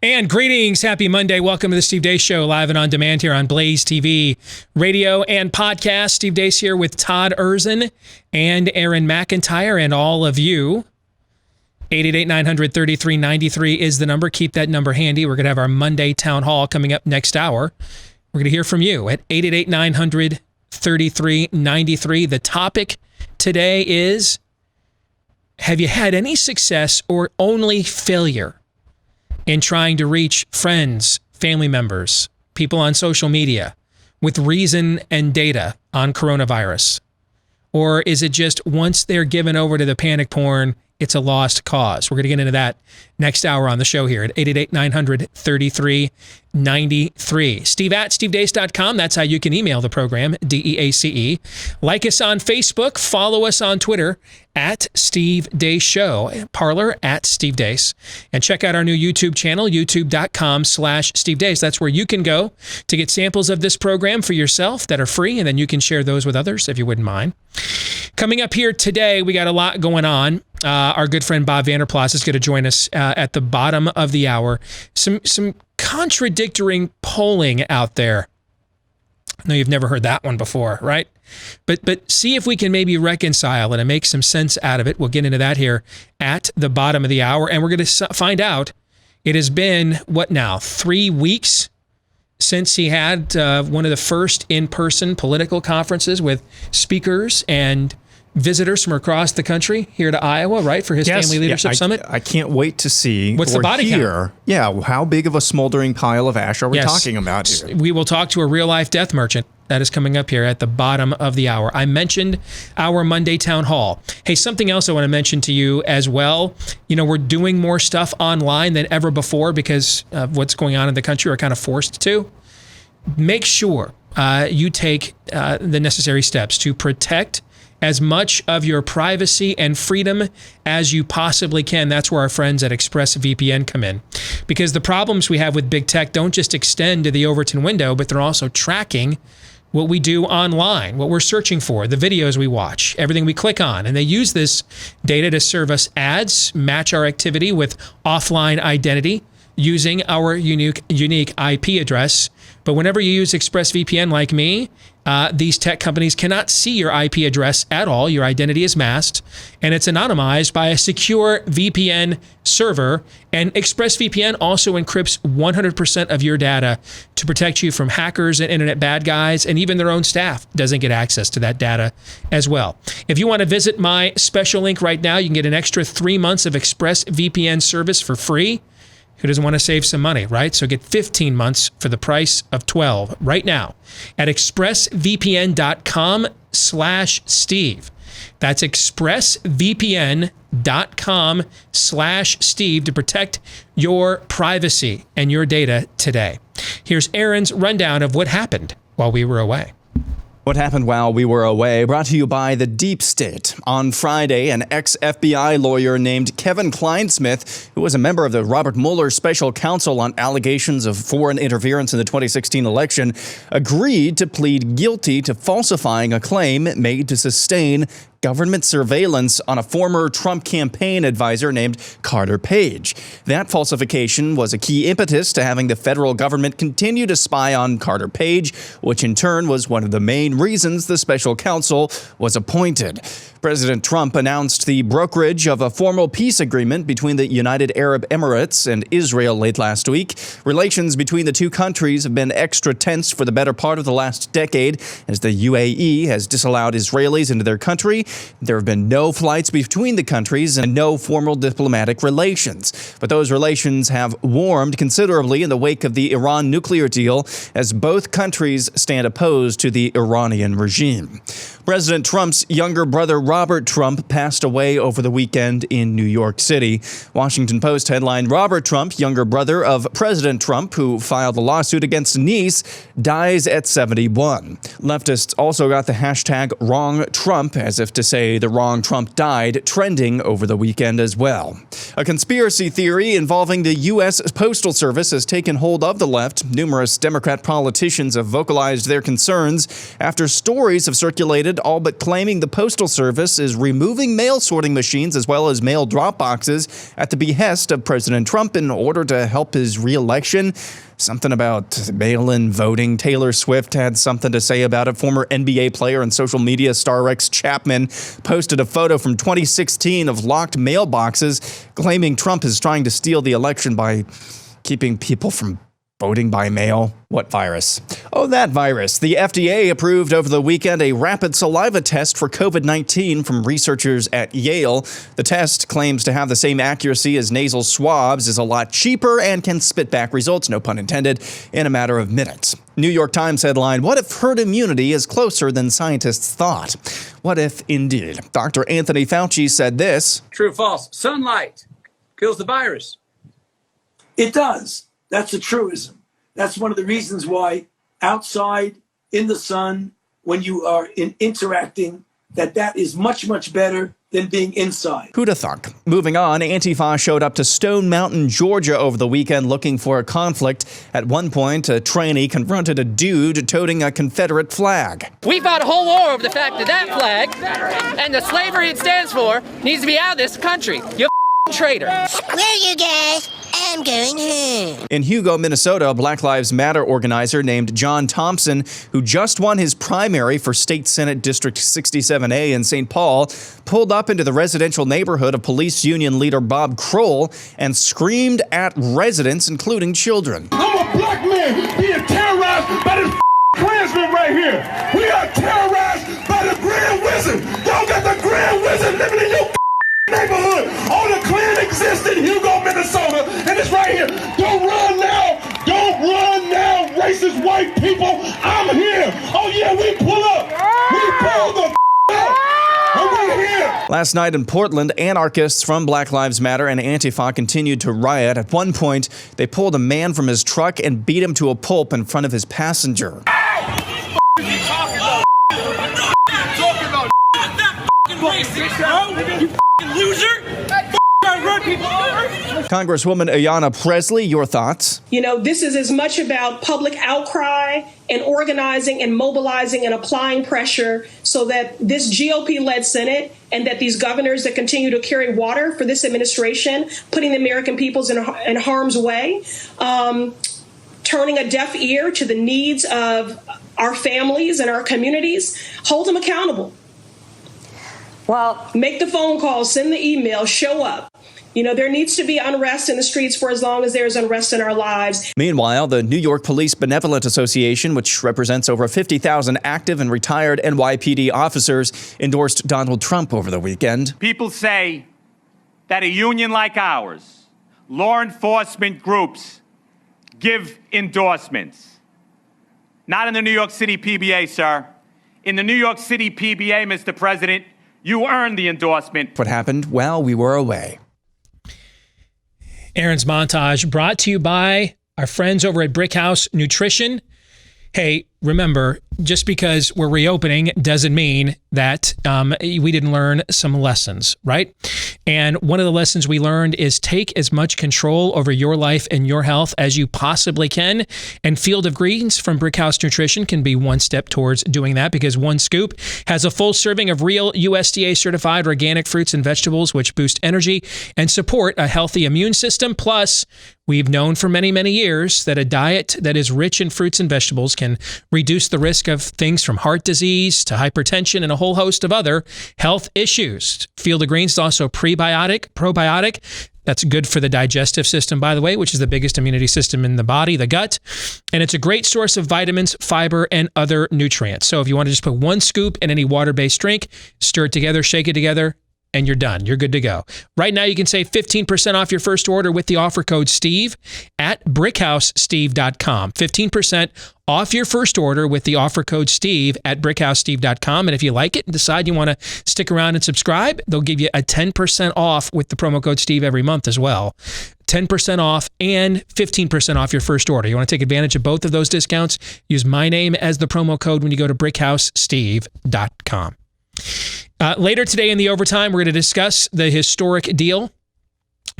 And greetings. Happy Monday. Welcome to the Steve Deace Show, live and on demand here on BlazeTV, radio and podcast. Steve Deace here with Todd Erzin and Aaron McIntyre and all of you. 888-900-3393 is the number. Keep that number handy. We're going to have our Monday town hall coming up next hour. We're going to hear from you at 888-900-3393. The topic today is, have you had any success or only failure in trying to reach friends, family members, people on social media with reason and data on coronavirus? Or is it just once they're given over to the panic porn, it's a lost cause? We're going to get into that next hour on the show here at 888-900-3393. Steve at stevedeace.com. That's how you can email the program, DEACE. Like us on Facebook. Follow us on Twitter at Steve Deace Show. Parler at Steve Deace. And check out our new YouTube channel, youtube.com/Steve Deace. That's where you can go to get samples of this program for yourself that are free, and then you can share those with others if you wouldn't mind. Coming up here today, we got a lot going on. Our good friend Bob Vander Plaats is going to join us at the bottom of the hour. Some contradictory polling out there. I know you've never heard that one before, right? But see if we can maybe reconcile it and make some sense out of it. We'll get into that here at the bottom of the hour, and we're going to find out. It has been, what now, 3 weeks since he had one of the first in-person political conferences with speakers and visitors from across the country here to Iowa, right, for his Family Leadership Summit. I can't wait to see what's the body count. Yeah, how big of a smoldering pile of ash are we talking about here? We will talk to a real-life death merchant. That is coming up here at the bottom of the hour. I mentioned our Monday Town Hall. Hey, something else I want to mention to you as well. You know, we're doing more stuff online than ever before because of what's going on in the country. We're kind of forced to. Make sure you take the necessary steps to protect as much of your privacy and freedom as you possibly can. That's where our friends at ExpressVPN come in. Because the problems we have with big tech don't just extend to the Overton window, but they're also tracking what we do online, what we're searching for, the videos we watch, everything we click on. And they use this data to serve us ads, match our activity with offline identity using our unique IP address. But whenever you use ExpressVPN like me, these tech companies cannot see your IP address at all. Your identity is masked, and it's anonymized by a secure VPN server. And ExpressVPN also encrypts 100% of your data to protect you from hackers and internet bad guys, and even their own staff doesn't get access to that data as well. If you want to visit my special link right now, you can get an extra 3 months of ExpressVPN service for free. Who doesn't want to save some money, right? So get 15 months for the price of 12 right now at expressvpn.com/Steve. That's expressvpn.com/Steve to protect your privacy and your data today. Here's Aaron's rundown of what happened while we were away. What happened while we were away, brought to you by the Deep State. On Friday, an ex-FBI lawyer named Kevin Kleinsmith, who was a member of the Robert Mueller Special Counsel on allegations of foreign interference in the 2016 election, agreed to plead guilty to falsifying a claim made to sustain government surveillance on a former Trump campaign advisor named Carter Page. That falsification was a key impetus to having the federal government continue to spy on Carter Page, which in turn was one of the main reasons the special counsel was appointed. President Trump announced the brokerage of a formal peace agreement between the United Arab Emirates and Israel late last week. Relations between the two countries have been extra tense for the better part of the last decade as the UAE has disallowed Israelis into their country. There have been no flights between the countries and no formal diplomatic relations. But those relations have warmed considerably in the wake of the Iran nuclear deal as both countries stand opposed to the Iranian regime. President Trump's younger brother Robert Trump passed away over the weekend in New York City. Washington Post headline, Robert Trump, younger brother of President Trump, who filed a lawsuit against a niece, dies at 71. Leftists also got the hashtag Wrong Trump, as if to say the wrong Trump died, trending over the weekend as well. A conspiracy theory involving the U.S. Postal Service has taken hold of the left. Numerous Democrat politicians have vocalized their concerns after after stories have circulated all but claiming the Postal Service is removing mail sorting machines as well as mail drop boxes at the behest of President Trump in order to help his re-election. Something about mail-in voting. Taylor Swift had something to say about it. Former NBA player and social media star Rex Chapman posted a photo from 2016 of locked mailboxes, claiming Trump is trying to steal the election by keeping people from voting by mail. What virus? Oh, that virus. The FDA approved over the weekend a rapid saliva test for COVID-19 from researchers at Yale. The test claims to have the same accuracy as nasal swabs, is a lot cheaper, and can spit back results, no pun intended, in a matter of minutes. New York Times headline, "What if herd immunity is closer than scientists thought?" What if indeed? Dr. Anthony Fauci said this. True or false? Sunlight kills the virus. It does. That's a truism. That's one of the reasons why outside in the sun, when you are interacting, that is much, much better than being inside. Who'da thunk? Moving on, Antifa showed up to Stone Mountain, Georgia over the weekend looking for a conflict. At one point, a trainee confronted a dude toting a Confederate flag. We fought a whole war over the fact that that flag and the slavery it stands for needs to be out of this country. You traitor. Screw you guys. I'm going home. In Hugo, Minnesota, a Black Lives Matter organizer named John Thompson, who just won his primary for State Senate District 67A in St. Paul, pulled up into the residential neighborhood of police union leader Bob Kroll and screamed at residents, including children. I'm a black man being terrorized by this Klansman right here. We are terrorized by the Grand Wizard. Y'all got the Grand Wizard living in your neighborhood. All the Klan exists in Hugo, Minnesota, and it's right here. Don't run now. Don't run now, racist white people. I'm here. Oh yeah, we pull up. We pull the up. And we're here. Last night in Portland, anarchists from Black Lives Matter and Antifa continued to riot. At one point, they pulled a man from his truck and beat him to a pulp in front of his passenger. Congresswoman Ayanna Presley, your thoughts? You know, this is as much about public outcry and organizing and mobilizing and applying pressure so that this GOP-led Senate and that these governors that continue to carry water for this administration, putting the American peoples in harm's way, turning a deaf ear to the needs of our families and our communities, hold them accountable. Well, make the phone call, send the email, show up. You know, there needs to be unrest in the streets for as long as there's unrest in our lives. Meanwhile, the New York Police Benevolent Association, which represents over 50,000 active and retired NYPD officers, endorsed Donald Trump over the weekend. People say that a union like ours, law enforcement groups, give endorsements. Not in the New York City PBA, sir. In the New York City PBA, Mr. President, you earned the endorsement. What happened while we were away. Aaron's montage brought to you by our friends over at Brickhouse Nutrition. Hey, remember, just because we're reopening doesn't mean that we didn't learn some lessons, right? And one of the lessons we learned is take as much control over your life and your health as you possibly can. And Field of Greens from Brickhouse Nutrition can be one step towards doing that, because one scoop has a full serving of real USDA certified organic fruits and vegetables, which boost energy and support a healthy immune system. Plus, we've known for many, many years that a diet that is rich in fruits and vegetables can reduce the risk of things from heart disease to hypertension and a whole host of other health issues. Field of Greens is also probiotic. That's good for the digestive system, by the way, which is the biggest immunity system in the body, the gut. And it's a great source of vitamins, fiber, and other nutrients. So if you want to just put one scoop in any water-based drink, stir it together, shake it together, and you're done. You're good to go. Right now, you can save 15% off your first order with the offer code STEVE at BrickHouseSteve.com. 15% off your first order with the offer code STEVE at BrickHouseSteve.com. And if you like it and decide you want to stick around and subscribe, they'll give you a 10% off with the promo code STEVE every month as well. 10% off and 15% off your first order. You want to take advantage of both of those discounts? Use my name as the promo code when you go to BrickHouseSteve.com. Later today in the overtime, we're going to discuss the historic deal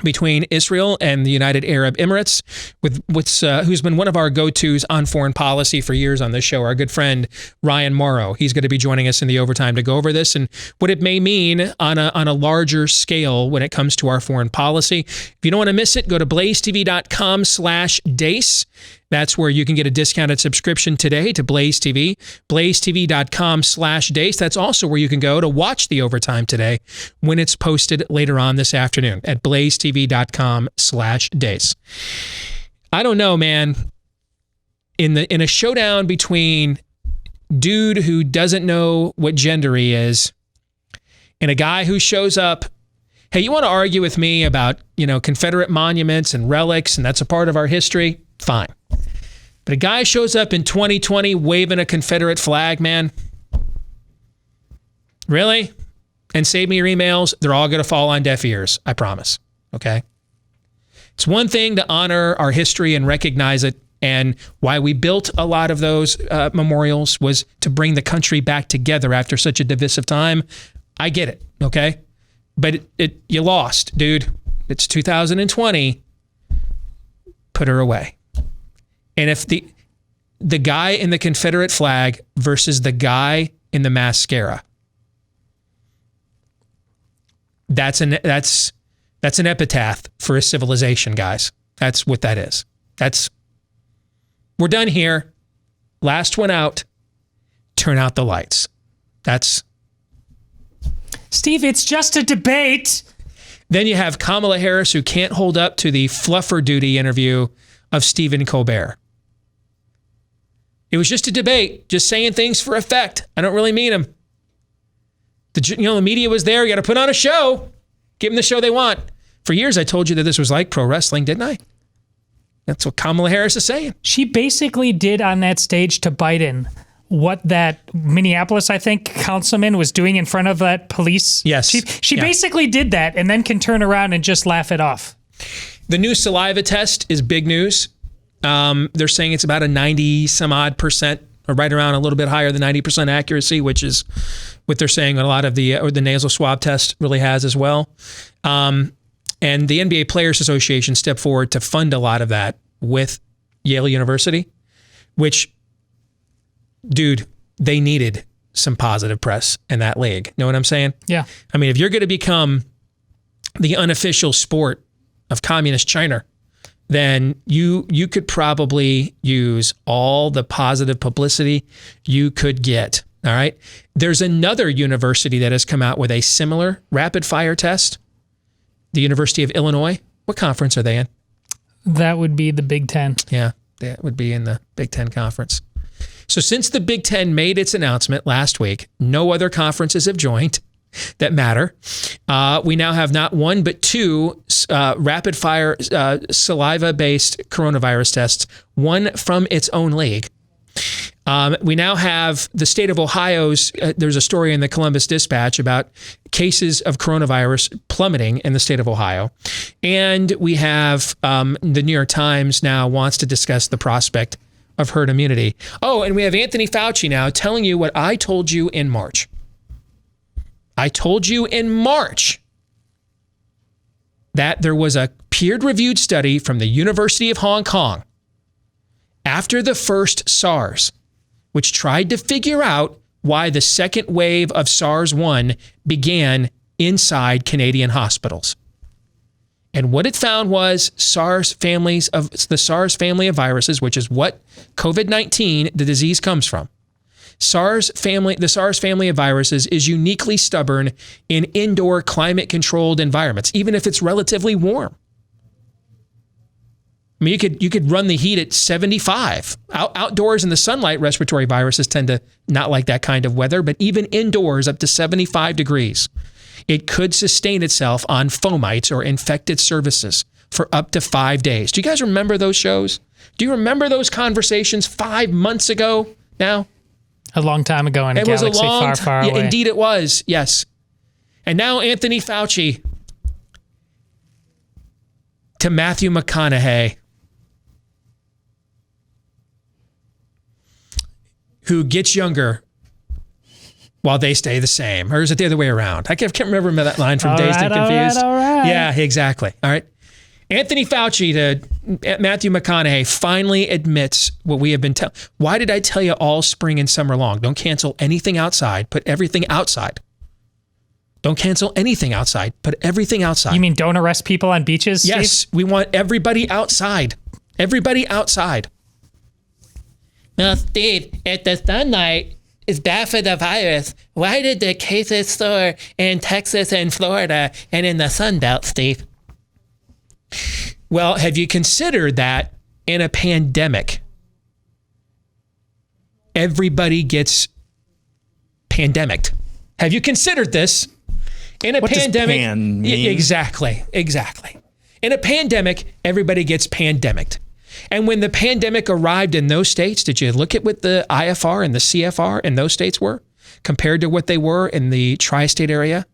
between Israel and the United Arab Emirates, who's been one of our go-tos on foreign policy for years on this show, our good friend Ryan Morrow. He's going to be joining us in the overtime to go over this and what it may mean on a larger scale when it comes to our foreign policy. If you don't want to miss it, go to blazetv.com/Deace. That's where you can get a discounted subscription today to Blaze TV, blazetv.com/Deace. That's also where you can go to watch the overtime today when it's posted later on this afternoon at blazetv.com/Deace. I don't know, man. In a showdown between dude who doesn't know what gender he is and a guy who shows up, hey, you want to argue with me about, Confederate monuments and relics and that's a part of our history? Fine. But a guy shows up in 2020 waving a Confederate flag, man. Really? And save me your emails. They're all going to fall on deaf ears. I promise. Okay? It's one thing to honor our history and recognize it. And why we built a lot of those memorials was to bring the country back together after such a divisive time. I get it. Okay? But you lost, dude. It's 2020. Put her away. And if the guy in the Confederate flag versus the guy in the mascara, that's an epitaph for a civilization, guys. That's what that is. We're done here. Last one out. Turn out the lights. Steve, it's just a debate. Then you have Kamala Harris, who can't hold up to the fluffer duty interview of Stephen Colbert. It was just a debate, just saying things for effect. I don't really mean them. The media was there. You got to put on a show. Give them the show they want. For years, I told you that this was like pro wrestling, didn't I? That's what Kamala Harris is saying. She basically did on that stage to Biden what that Minneapolis, I think, councilman was doing in front of that police. Yes. She basically did that and then can turn around and just laugh it off. The new saliva test is big news. They're saying it's about a 90-some-odd%, or right around a little bit higher than 90% accuracy, which is what they're saying a lot of the nasal swab test really has as well. And the NBA Players Association stepped forward to fund a lot of that with Yale University, which, dude, they needed some positive press in that league. Know what I'm saying? Yeah. I mean, if you're going to become the unofficial sport of communist China, then you could probably use all the positive publicity you could get. All right. There's another university that has come out with a similar rapid fire test. The University of Illinois. What conference are they in? That would be the Big Ten. Yeah, that would be in the Big Ten conference. So since the Big Ten made its announcement last week, no other conferences have joined that matter. We now have not one, but two rapid fire saliva-based coronavirus tests, one from its own league. We now have the state of Ohio's, there's a story in the Columbus Dispatch about cases of coronavirus plummeting in the state of Ohio. And we have the New York Times now wants to discuss the prospect of herd immunity. Oh, and we have Anthony Fauci now telling you what I told you in March. I told you in March that there was a peer-reviewed study from the University of Hong Kong after the first SARS, which tried to figure out why the second wave of SARS-1 began inside Canadian hospitals. And what it found was the SARS family of viruses, which is what COVID-19, the disease, comes from. The SARS family of viruses is uniquely stubborn in indoor climate-controlled environments, even if it's relatively warm. I mean, you could run the heat at 75. Outdoors in the sunlight, respiratory viruses tend to not like that kind of weather, but even indoors up to 75 degrees, it could sustain itself on fomites or infected surfaces for up to 5 days. Do you guys remember those shows? Do you remember those conversations 5 months ago now? A long time ago in a galaxy far, far away. Yeah, indeed it was, yes. And now Anthony Fauci to Matthew McConaughey, who gets younger while they stay the same. Or is it the other way around? I can't remember that line from Dazed and Confused. All right. Yeah, exactly. All right. Anthony Fauci to Matthew McConaughey finally admits what we have been telling. Why did I tell you all spring and summer long? Don't cancel anything outside. Put everything outside. Don't cancel anything outside. Put everything outside. You mean don't arrest people on beaches, Steve? Yes, we want everybody outside. Everybody outside. Now, Steve, if the sunlight is bad for the virus, why did the cases soar in Texas and Florida and in the Sun Belt, Steve? Well, have you considered that in a pandemic, everybody gets pandemicked? Have you considered this? In a pandemic, does pan mean? Exactly. In a pandemic, everybody gets pandemicked. And when the pandemic arrived in those states, did you look at what the IFR and the CFR in those states were compared to what they were in the tri-state area?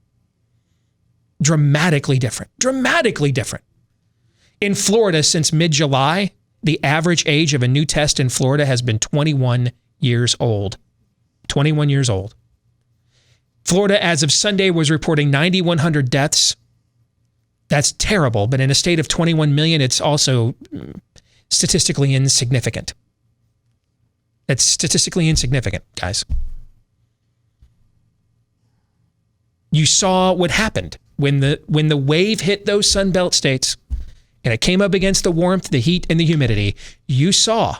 Dramatically different. Dramatically different. In Florida, since mid-July, the average age of a new test in Florida has been 21 years old. 21 years old. Florida, as of Sunday, was reporting 9,100 deaths. That's terrible, but in a state of 21 million, it's also statistically insignificant. It's statistically insignificant, guys. You saw what happened when the wave hit those Sun Belt states and it came up against the warmth, the heat, and the humidity. You saw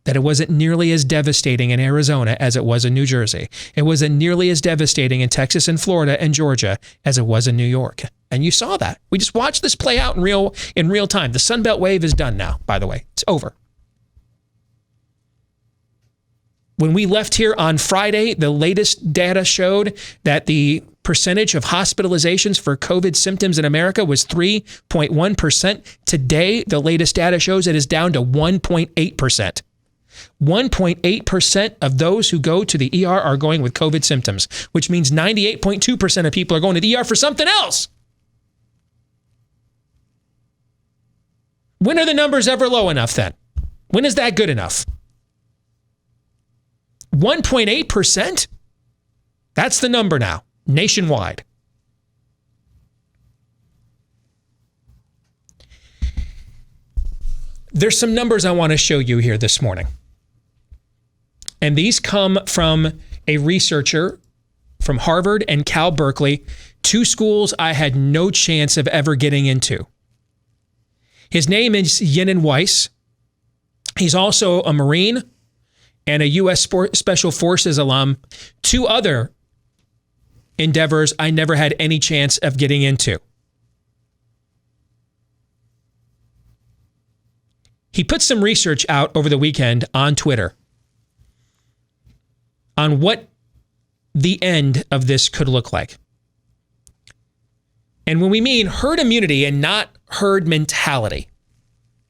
that it wasn't nearly as devastating in Arizona as it was in New Jersey. It wasn't nearly as devastating in Texas and Florida and Georgia as it was in New York. And you saw that. We just watched this play out in real time. The Sun Belt wave is done now, by the way. It's over. When we left here on Friday, the latest data showed that the percentage of hospitalizations for COVID symptoms in America was 3.1%. Today, the latest data shows it is down to 1.8%. 1.8% of those who go to the ER are going with COVID symptoms, which means 98.2% of people are going to the ER for something else. When are the numbers ever low enough then? When is that good enough? 1.8%? That's the number now, nationwide. There's some numbers I want to show you here this morning. And these come from a researcher from Harvard and Cal Berkeley, two schools I had no chance of ever getting into. His name is Yin Weiss. He's also a Marine and a U.S. Special Forces alum. Two other endeavors I never had any chance of getting into. He put some research out over the weekend on Twitter on what the end of this could look like. And when we mean herd immunity and not herd mentality,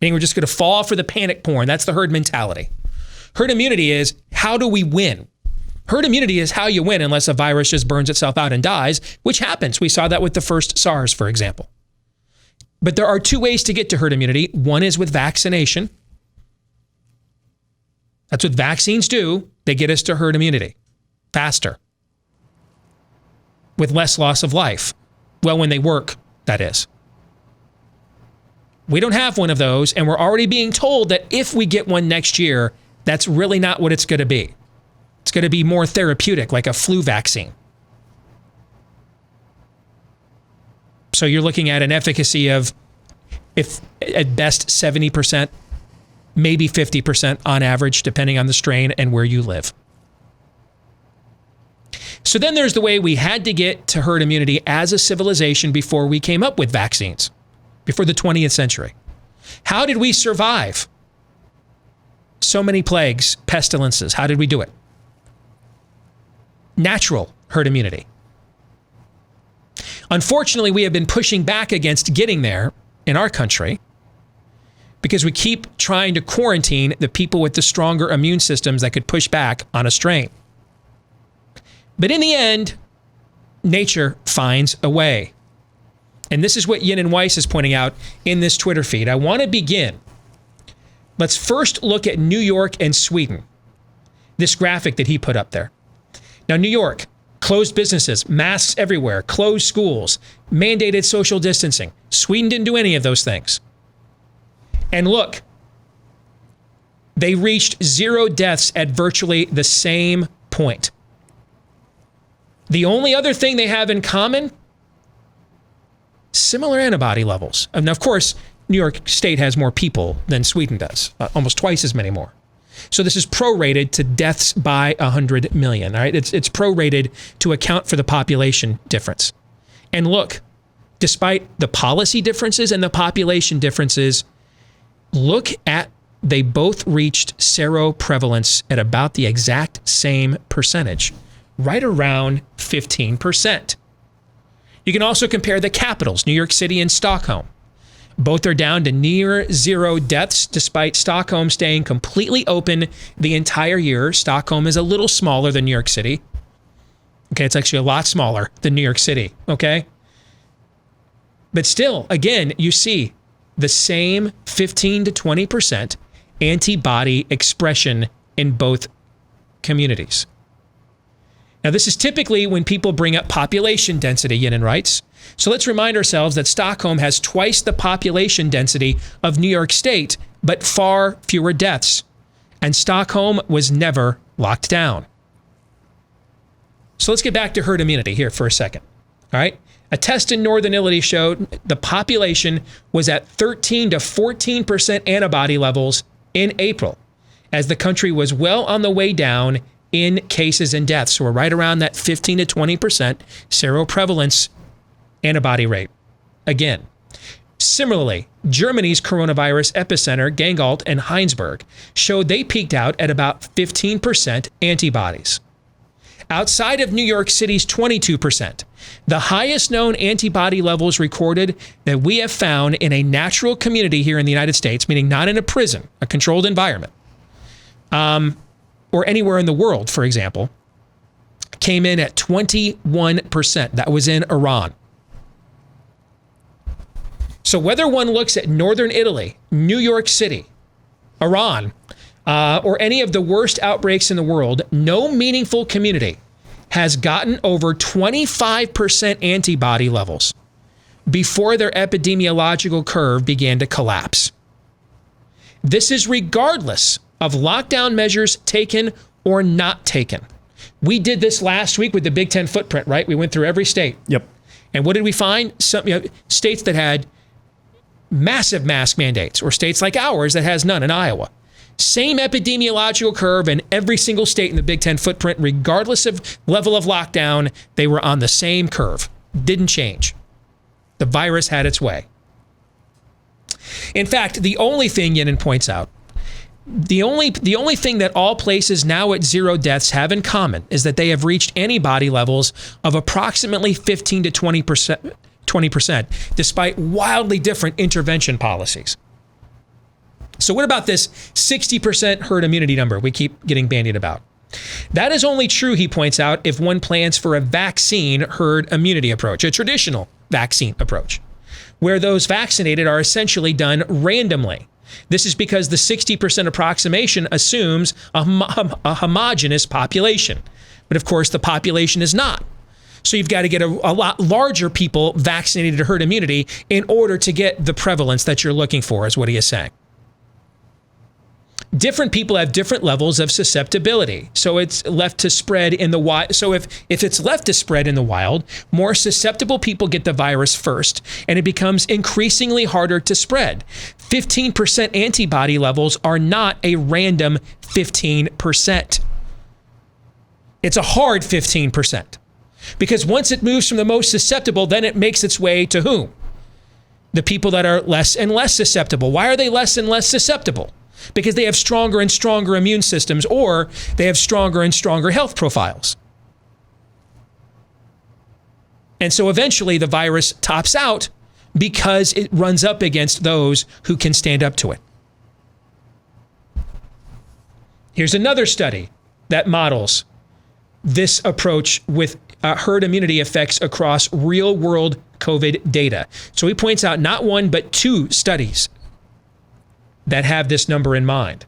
meaning we're just going to fall for the panic porn, that's the herd mentality. Herd immunity is how do we win? Herd immunity is how you win unless a virus just burns itself out and dies, which happens. We saw that with the first SARS, for example. But there are two ways to get to herd immunity. One is with vaccination. That's what vaccines do. They get us to herd immunity faster with less loss of life. Well, when they work, that is. We don't have one of those, and we're already being told that if we get one next year, that's really not what it's going to be. It's going to be more therapeutic, like a flu vaccine. So you're looking at an efficacy of, if at best 70%, maybe 50% on average, depending on the strain and where you live. So then there's the way we had to get to herd immunity as a civilization before we came up with vaccines, before the 20th century. How did we survive so many plagues, pestilences? How did we do it? Natural herd immunity. Unfortunately, we have been pushing back against getting there in our country because we keep trying to quarantine the people with the stronger immune systems that could push back on a strain. But in the end, nature finds a way. And this is what Yin Weiss is pointing out in this Twitter feed. I want to begin. Let's first look at New York and Sweden. This graphic that he put up there. Now, New York, Closed businesses, masks everywhere, closed schools, mandated social distancing. Sweden didn't do any of those things. And look, they reached 0 deaths at virtually the same point. The only other thing they have in common, similar antibody levels. And of course, New York State has more people than Sweden does, almost twice as many more. So this is prorated to deaths by 100 million, all right? It's prorated to account for the population difference. And look, despite the policy differences and the population differences, look at, they both reached seroprevalence at about the exact same percentage, right around 15%. You can also compare the capitals, New York City and Stockholm. Both are down to near 0 deaths, despite Stockholm staying completely open the entire year. Stockholm is a little smaller than New York City. Okay, it's actually a lot smaller than New York City, okay? But still, again, you see the same 15 to 20% antibody expression in both communities. Now, this is typically when people bring up population density, Yin writes. So let's remind ourselves that Stockholm has twice the population density of New York State, but far fewer deaths. And Stockholm was never locked down. So let's get back to herd immunity here for a second. All right. A test in Northern Italy showed the population was at 13 to 14% antibody levels in April, as the country was well on the way down in cases and deaths. So we're right around that 15 to 20% seroprevalence antibody rate. Again, similarly, Germany's coronavirus epicenter, Gangalt and Heinsberg, showed they peaked out at about 15% antibodies. Outside of New York City's 22%, the highest known antibody levels recorded that we have found in a natural community here in the United States, meaning not in a prison, a controlled environment, or anywhere in the world, for example, came in at 21%. That was in Iran. So whether one looks at Northern Italy, New York City, Iran, or any of the worst outbreaks in the world, no meaningful community has gotten over 25% antibody levels before their epidemiological curve began to collapse. This is regardless of lockdown measures taken or not taken. We did this last week with the Big Ten footprint, right? We went through every state. Yep. And what did we find? Some states that had massive mask mandates, or states like ours that has none in Iowa. Same epidemiological curve in every single state in the Big Ten footprint, regardless of level of lockdown, they were on the same curve. Didn't change. The virus had its way. In fact, the only thing Yenin points out, the only thing that all places now at 0 deaths have in common is that they have reached antibody levels of approximately 15 to 20%, despite wildly different intervention policies. So what about this 60% herd immunity number we keep getting bandied about? That is only true, he points out, if one plans for a vaccine herd immunity approach, a traditional vaccine approach, where those vaccinated are essentially done randomly. This is because the 60% approximation assumes a homogeneous population. But of course, the population is not. So you've got to get a lot larger people vaccinated to herd immunity in order to get the prevalence that you're looking for, is what he is saying. Different people have different levels of susceptibility. So it's left to spread in the wild. So if it's left to spread in the wild, more susceptible people get the virus first, and it becomes increasingly harder to spread. 15% antibody levels are not a random 15%. It's a hard 15%. Because once it moves from the most susceptible, then it makes its way to whom? The people that are less and less susceptible. Why are they less and less susceptible? Because they have stronger and stronger immune systems, or they have stronger and stronger health profiles. And so eventually the virus tops out because it runs up against those who can stand up to it. Here's another study that models this approach with herd immunity effects across real-world COVID data. So he points out not one, but 2 studies that have this number in mind.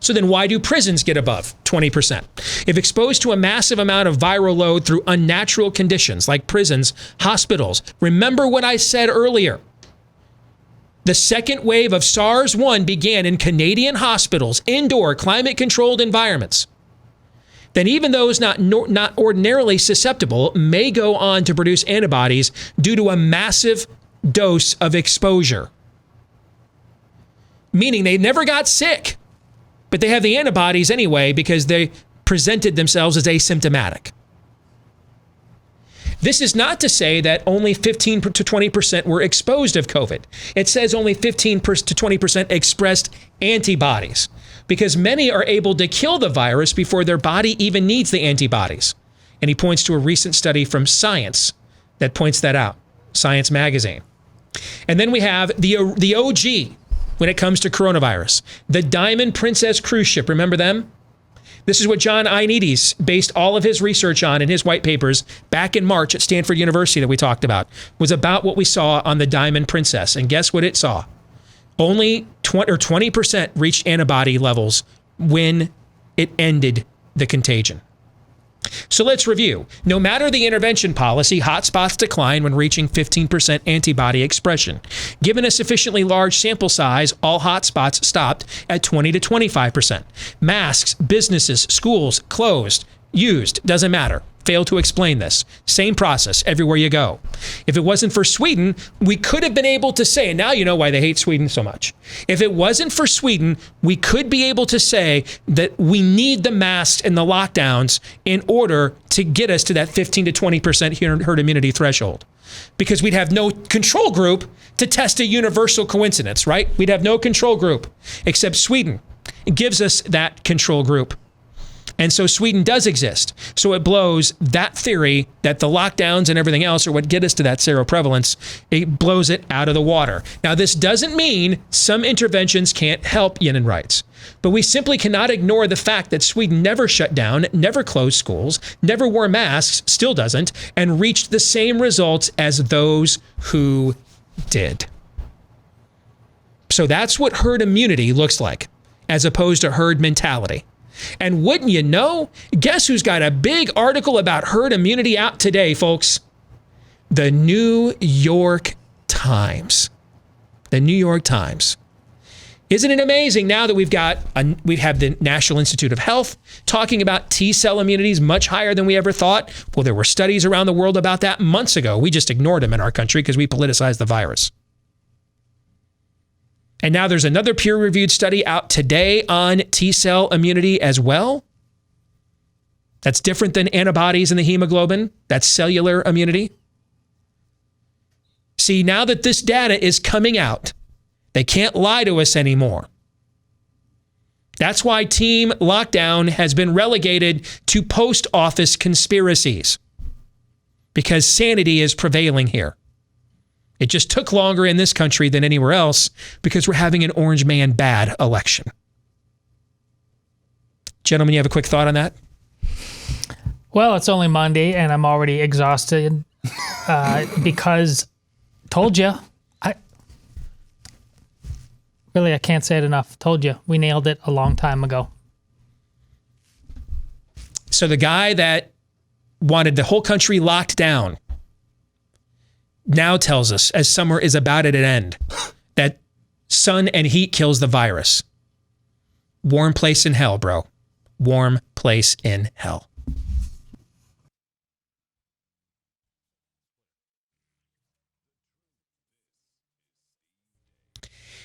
So then why do prisons get above 20%? If exposed to a massive amount of viral load through unnatural conditions like prisons, hospitals, remember what I said earlier. The second wave of SARS-1 began in Canadian hospitals, indoor, climate-controlled environments. Then even those not ordinarily susceptible may go on to produce antibodies due to a massive dose of exposure. Meaning they never got sick, but they have the antibodies anyway because they presented themselves as asymptomatic. This is not to say that only 15 to 20% were exposed of COVID. It says only 15 to 20% expressed antibodies because many are able to kill the virus before their body even needs the antibodies. And he points to a recent study from Science that points that out, Science magazine. And then we have the OG when it comes to coronavirus, the Diamond Princess cruise ship. Remember them? This is what John Ioannidis based all of his research on in his white papers back in March at Stanford University that we talked about, was about what we saw on the Diamond Princess. And guess what it saw? Only 20% reached antibody levels when it ended the contagion. So let's review. No matter the intervention policy, hotspots decline when reaching 15% antibody expression. Given a sufficiently large sample size, all hotspots stopped at 20 to 25%. Masks, businesses, schools closed, used, doesn't matter. Failed to explain this. Same process everywhere you go. If it wasn't for Sweden, we could have been able to say, and now you know why they hate Sweden so much. If it wasn't for Sweden, we could be able to say that we need the masks and the lockdowns in order to get us to that 15 to 20% herd immunity threshold. Because we'd have no control group to test a universal coincidence, right? We'd have no control group except Sweden. It gives us that control group. And so Sweden does exist. So it blows that theory that the lockdowns and everything else are what get us to that seroprevalence. It blows it out of the water. Now, this doesn't mean some interventions can't help human rights. But we simply cannot ignore the fact that Sweden never shut down, never closed schools, never wore masks, still doesn't, and reached the same results as those who did. So that's what herd immunity looks like, as opposed to herd mentality. And wouldn't you know, guess who's got a big article about herd immunity out today, folks? The New York Times. The New York Times. Isn't it amazing now that we have the National Institute of Health talking about T-cell immunities much higher than we ever thought? Well, there were studies around the world about that months ago. We just ignored them in our country because we politicized the virus. And now there's another peer-reviewed study out today on T-cell immunity as well. That's different than antibodies in the hemoglobin. That's cellular immunity. See, now that this data is coming out, they can't lie to us anymore. That's why Team Lockdown has been relegated to post office conspiracies, because sanity is prevailing here. It just took longer in this country than anywhere else because we're having an orange man bad election. Gentlemen, you have a quick thought on that? Well, it's only Monday and I'm already exhausted because told you. I can't say it enough. Told you. We nailed it a long time ago. So the guy that wanted the whole country locked down now tells us, as summer is about at an end, that sun and heat kills the virus. Warm place in hell, bro. Warm place in hell.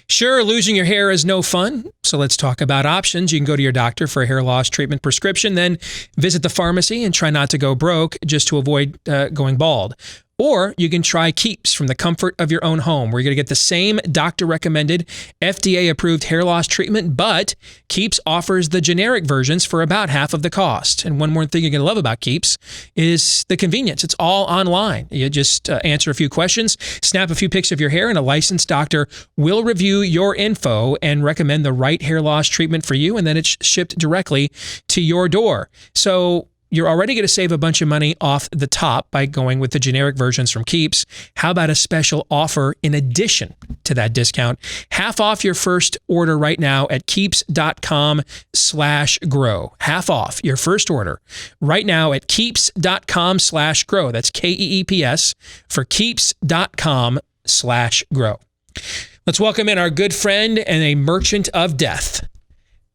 Sure, losing your hair is no fun, so let's talk about options. You can go to your doctor for a hair loss treatment prescription, then visit the pharmacy and try not to go broke just to avoid going bald. Or you can try Keeps from the comfort of your own home, where you're going to get the same doctor-recommended, FDA-approved hair loss treatment, but Keeps offers the generic versions for about half of the cost. And one more thing you're going to love about Keeps is the convenience. It's all online. You just answer a few questions, snap a few pics of your hair, and a licensed doctor will review your info and recommend the right hair loss treatment for you, and then it's shipped directly to your door. So you're already going to save a bunch of money off the top by going with the generic versions from Keeps. How about a special offer in addition to that discount? Half off your first order right now at keeps.com/grow. Half off your first order right now at keeps.com/grow. That's KEEPS for keeps.com/grow. Let's welcome in our good friend and a merchant of death,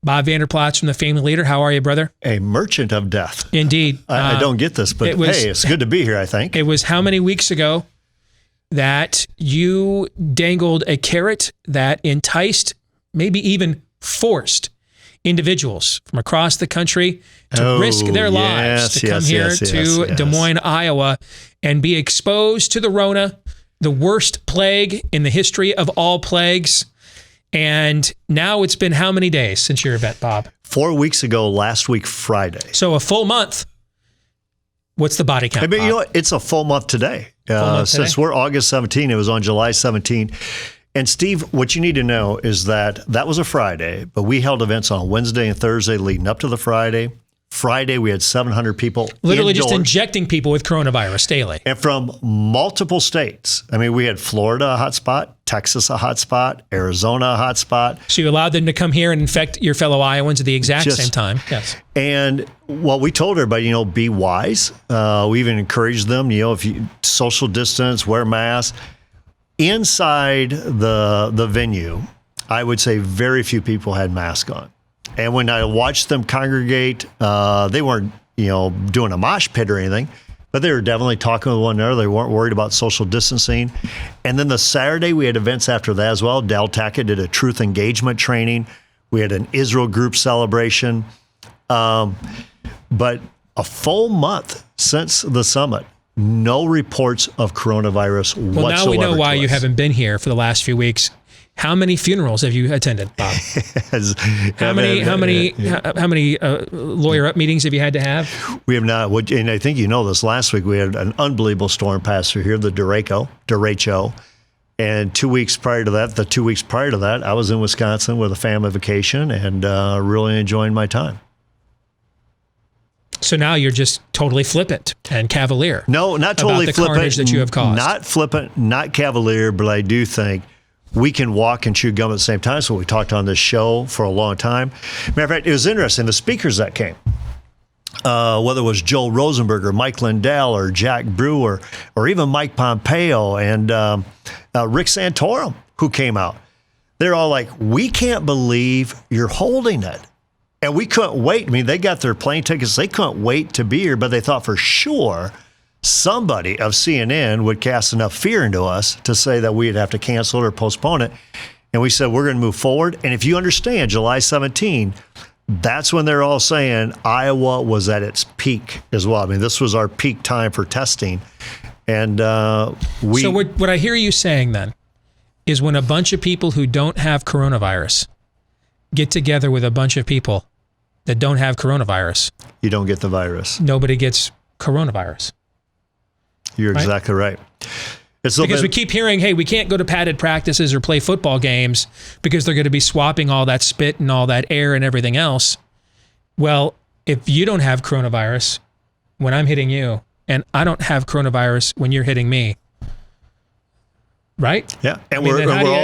Bob Vander Plaats from the Family Leader. How are you, brother? A merchant of death. Indeed. I don't get this, but hey, it's good to be here, I think. It was how many weeks ago that you dangled a carrot that enticed, maybe even forced individuals from across the country to risk their lives to come here to Des Moines, Iowa, and be exposed to the Rona, the worst plague in the history of all plagues. And now it's been how many days since your event, Bob? 4 weeks ago, last week, Friday. So a full month. What's the body count? I mean, you know what? It's a full month today. Since we're August 17, it was on July 17. And Steve, what you need to know is that was a Friday, but we held events on Wednesday and Thursday leading up to the Friday. Friday, we had 700 people. Literally just injecting people with coronavirus daily. And from multiple states. I mean, we had Florida a hot spot, Texas a hot spot, Arizona a hot spot. So you allowed them to come here and infect your fellow Iowans at the exact same time. Yes. And we told everybody, be wise. We even encouraged them, if you social distance, wear masks. Inside the venue, I would say very few people had masks on. And when I watched them congregate, they weren't, doing a mosh pit or anything, but they were definitely talking with one another. They weren't worried about social distancing. And then the Saturday, we had events after that as well. Dal Tackett did a truth engagement training. We had an Israel group celebration. But a full month since the summit, no reports of coronavirus whatsoever. Well, now we know why you haven't been here for the last few weeks. How many funerals have you attended, Bob? How many lawyer up meetings have you had to have? We have not. And I think you know this. Last week we had an unbelievable storm pass through here, the derecho. And 2 weeks prior to that, I was in Wisconsin with a family vacation and really enjoying my time. So now you're just totally flippant and cavalier. No, not totally about the flippant. Carnage that you have caused. Not flippant, not cavalier, but I do think we can walk and chew gum at the same time. So we talked on this show for a long time. Matter of fact, it was interesting. The speakers that came, whether it was Joel Rosenberg or Mike Lindell or Jack Brewer or even Mike Pompeo and Rick Santorum, who came out, they're all like, we can't believe you're holding it. And we couldn't wait. I mean, they got their plane tickets. They couldn't wait to be here, but they thought for sure somebody of CNN would cast enough fear into us to say that we'd have to cancel it or postpone it. And we said, we're going to move forward. And if you understand, July 17, that's when they're all saying Iowa was at its peak as well. I mean, this was our peak time for testing. And So what I hear you saying then is when a bunch of people who don't have coronavirus get together with a bunch of people that don't have coronavirus, you don't get the virus. Nobody gets coronavirus. You're exactly right. Because we keep hearing, hey, we can't go to padded practices or play football games because they're going to be swapping all that spit and all that air and everything else. Well, if you don't have coronavirus when I'm hitting you, and I don't have coronavirus when you're hitting me, right? Yeah. And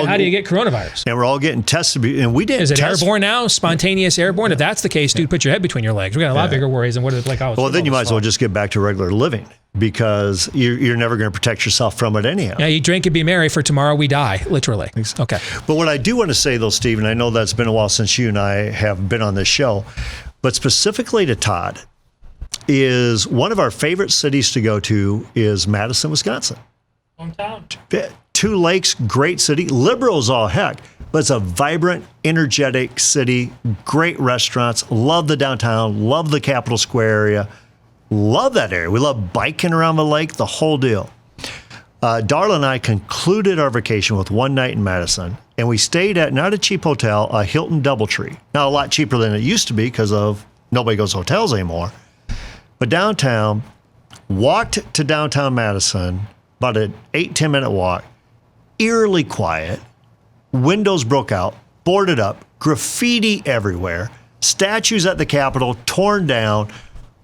how do you get coronavirus? And we're all getting tested. And we didn't Is it airborne now? Spontaneous airborne? If that's the case, dude, put your head between your legs. We got a lot bigger worries than what it's like. Well, then you might as well just get back to regular living because you're never going to protect yourself from it anyhow. Yeah, you drink and be merry, for tomorrow we die, literally. Okay. But what I do want to say, though, Steve, and I know that's been a while since you and I have been on this show, but specifically to Todd, is one of our favorite cities to go to is Madison, Wisconsin. Hometown. 2 Lakes, great city, liberal as all heck, but it's a vibrant, energetic city, great restaurants, love the downtown, love the Capitol Square area, love that area. We love biking around the lake, the whole deal. Darla and I concluded our vacation with one night in Madison, and we stayed at, not a cheap hotel, a Hilton Doubletree. Not a lot cheaper than it used to be because of nobody goes to hotels anymore. But downtown, walked to downtown Madison, about an 8-10 minute walk, eerily quiet, windows broke out, boarded up, graffiti everywhere, statues at the Capitol torn down,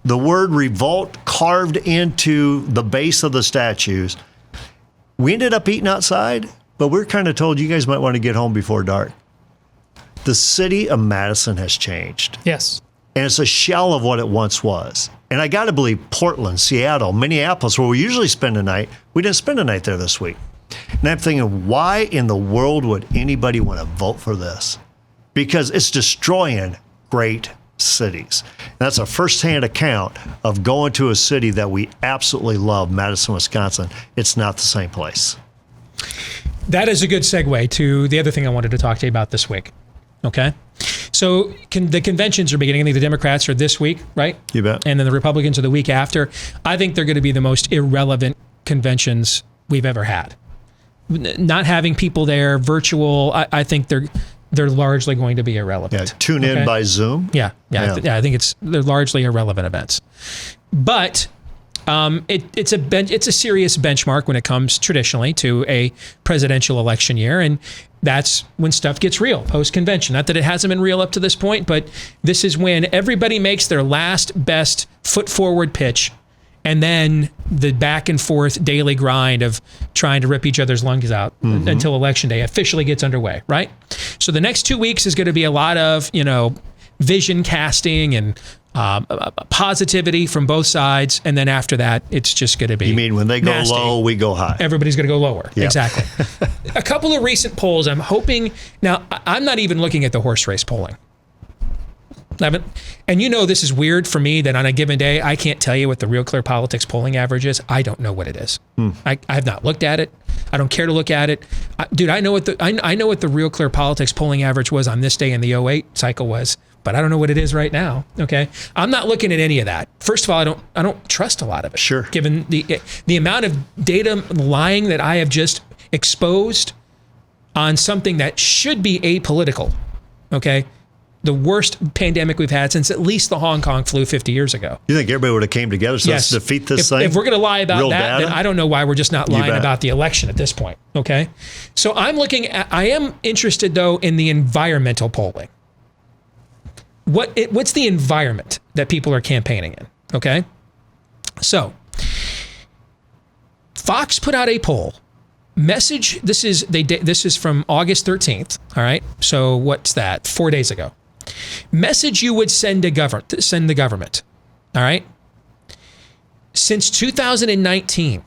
the word revolt carved into the base of the statues. We ended up eating outside, but we're kind of told you guys might want to get home before dark. The city of Madison has changed. Yes. And it's a shell of what it once was. And I got to believe Portland, Seattle, Minneapolis, where we usually spend the night, we didn't spend the night there this week. And I'm thinking, why in the world would anybody want to vote for this? Because it's destroying great cities. And that's a firsthand account of going to a city that we absolutely love, Madison, Wisconsin. It's not the same place. That is a good segue to the other thing I wanted to talk to you about this week. Okay? So the conventions are beginning. I think the Democrats are this week, right? You bet. And then the Republicans are the week after. I think they're going to be the most irrelevant conventions we've ever had. Not having people there, virtual, I think they're largely going to be irrelevant. Yeah, tune in by Zoom. Yeah. I think they're largely irrelevant events. But it's a serious benchmark when it comes traditionally to a presidential election year, and that's when stuff gets real post-convention. Not that it hasn't been real up to this point, but this is when everybody makes their last best foot forward pitch, and then the back and forth daily grind of trying to rip each other's lungs out until Election Day officially gets underway, right? So the next 2 weeks is going to be a lot of, vision casting and positivity from both sides. And then after that, it's just going to be You mean when they go nasty. low, we go high? Everybody's going to go lower. Yep. Exactly. A couple of recent polls, I'm hoping. Now, I'm not even looking at the horse race polling. And this is weird for me that on a given day, I can't tell you what the Real Clear Politics polling average is. I don't know what it is. I have not looked at it. I don't care to look at it. Dude, I know what the Real Clear Politics polling average was on this day in the 08 cycle was, but I don't know what it is right now. Okay. I'm not looking at any of that. First of all, I don't trust a lot of it. Sure. Given the amount of data lying that I have just exposed on something that should be apolitical. Okay. The worst pandemic we've had since at least the Hong Kong flu 50 years ago. You think everybody would have came together to defeat this thing? If we're going to lie about that, then I don't know why we're just not lying bet. about the election at this point. Okay. So I am interested though in the environmental polling. What's the environment that people are campaigning in? Okay. So Fox put out a poll. This is from August 13th. All right. So what's that? 4 days ago. Message you would send the government. All right. Since 2019,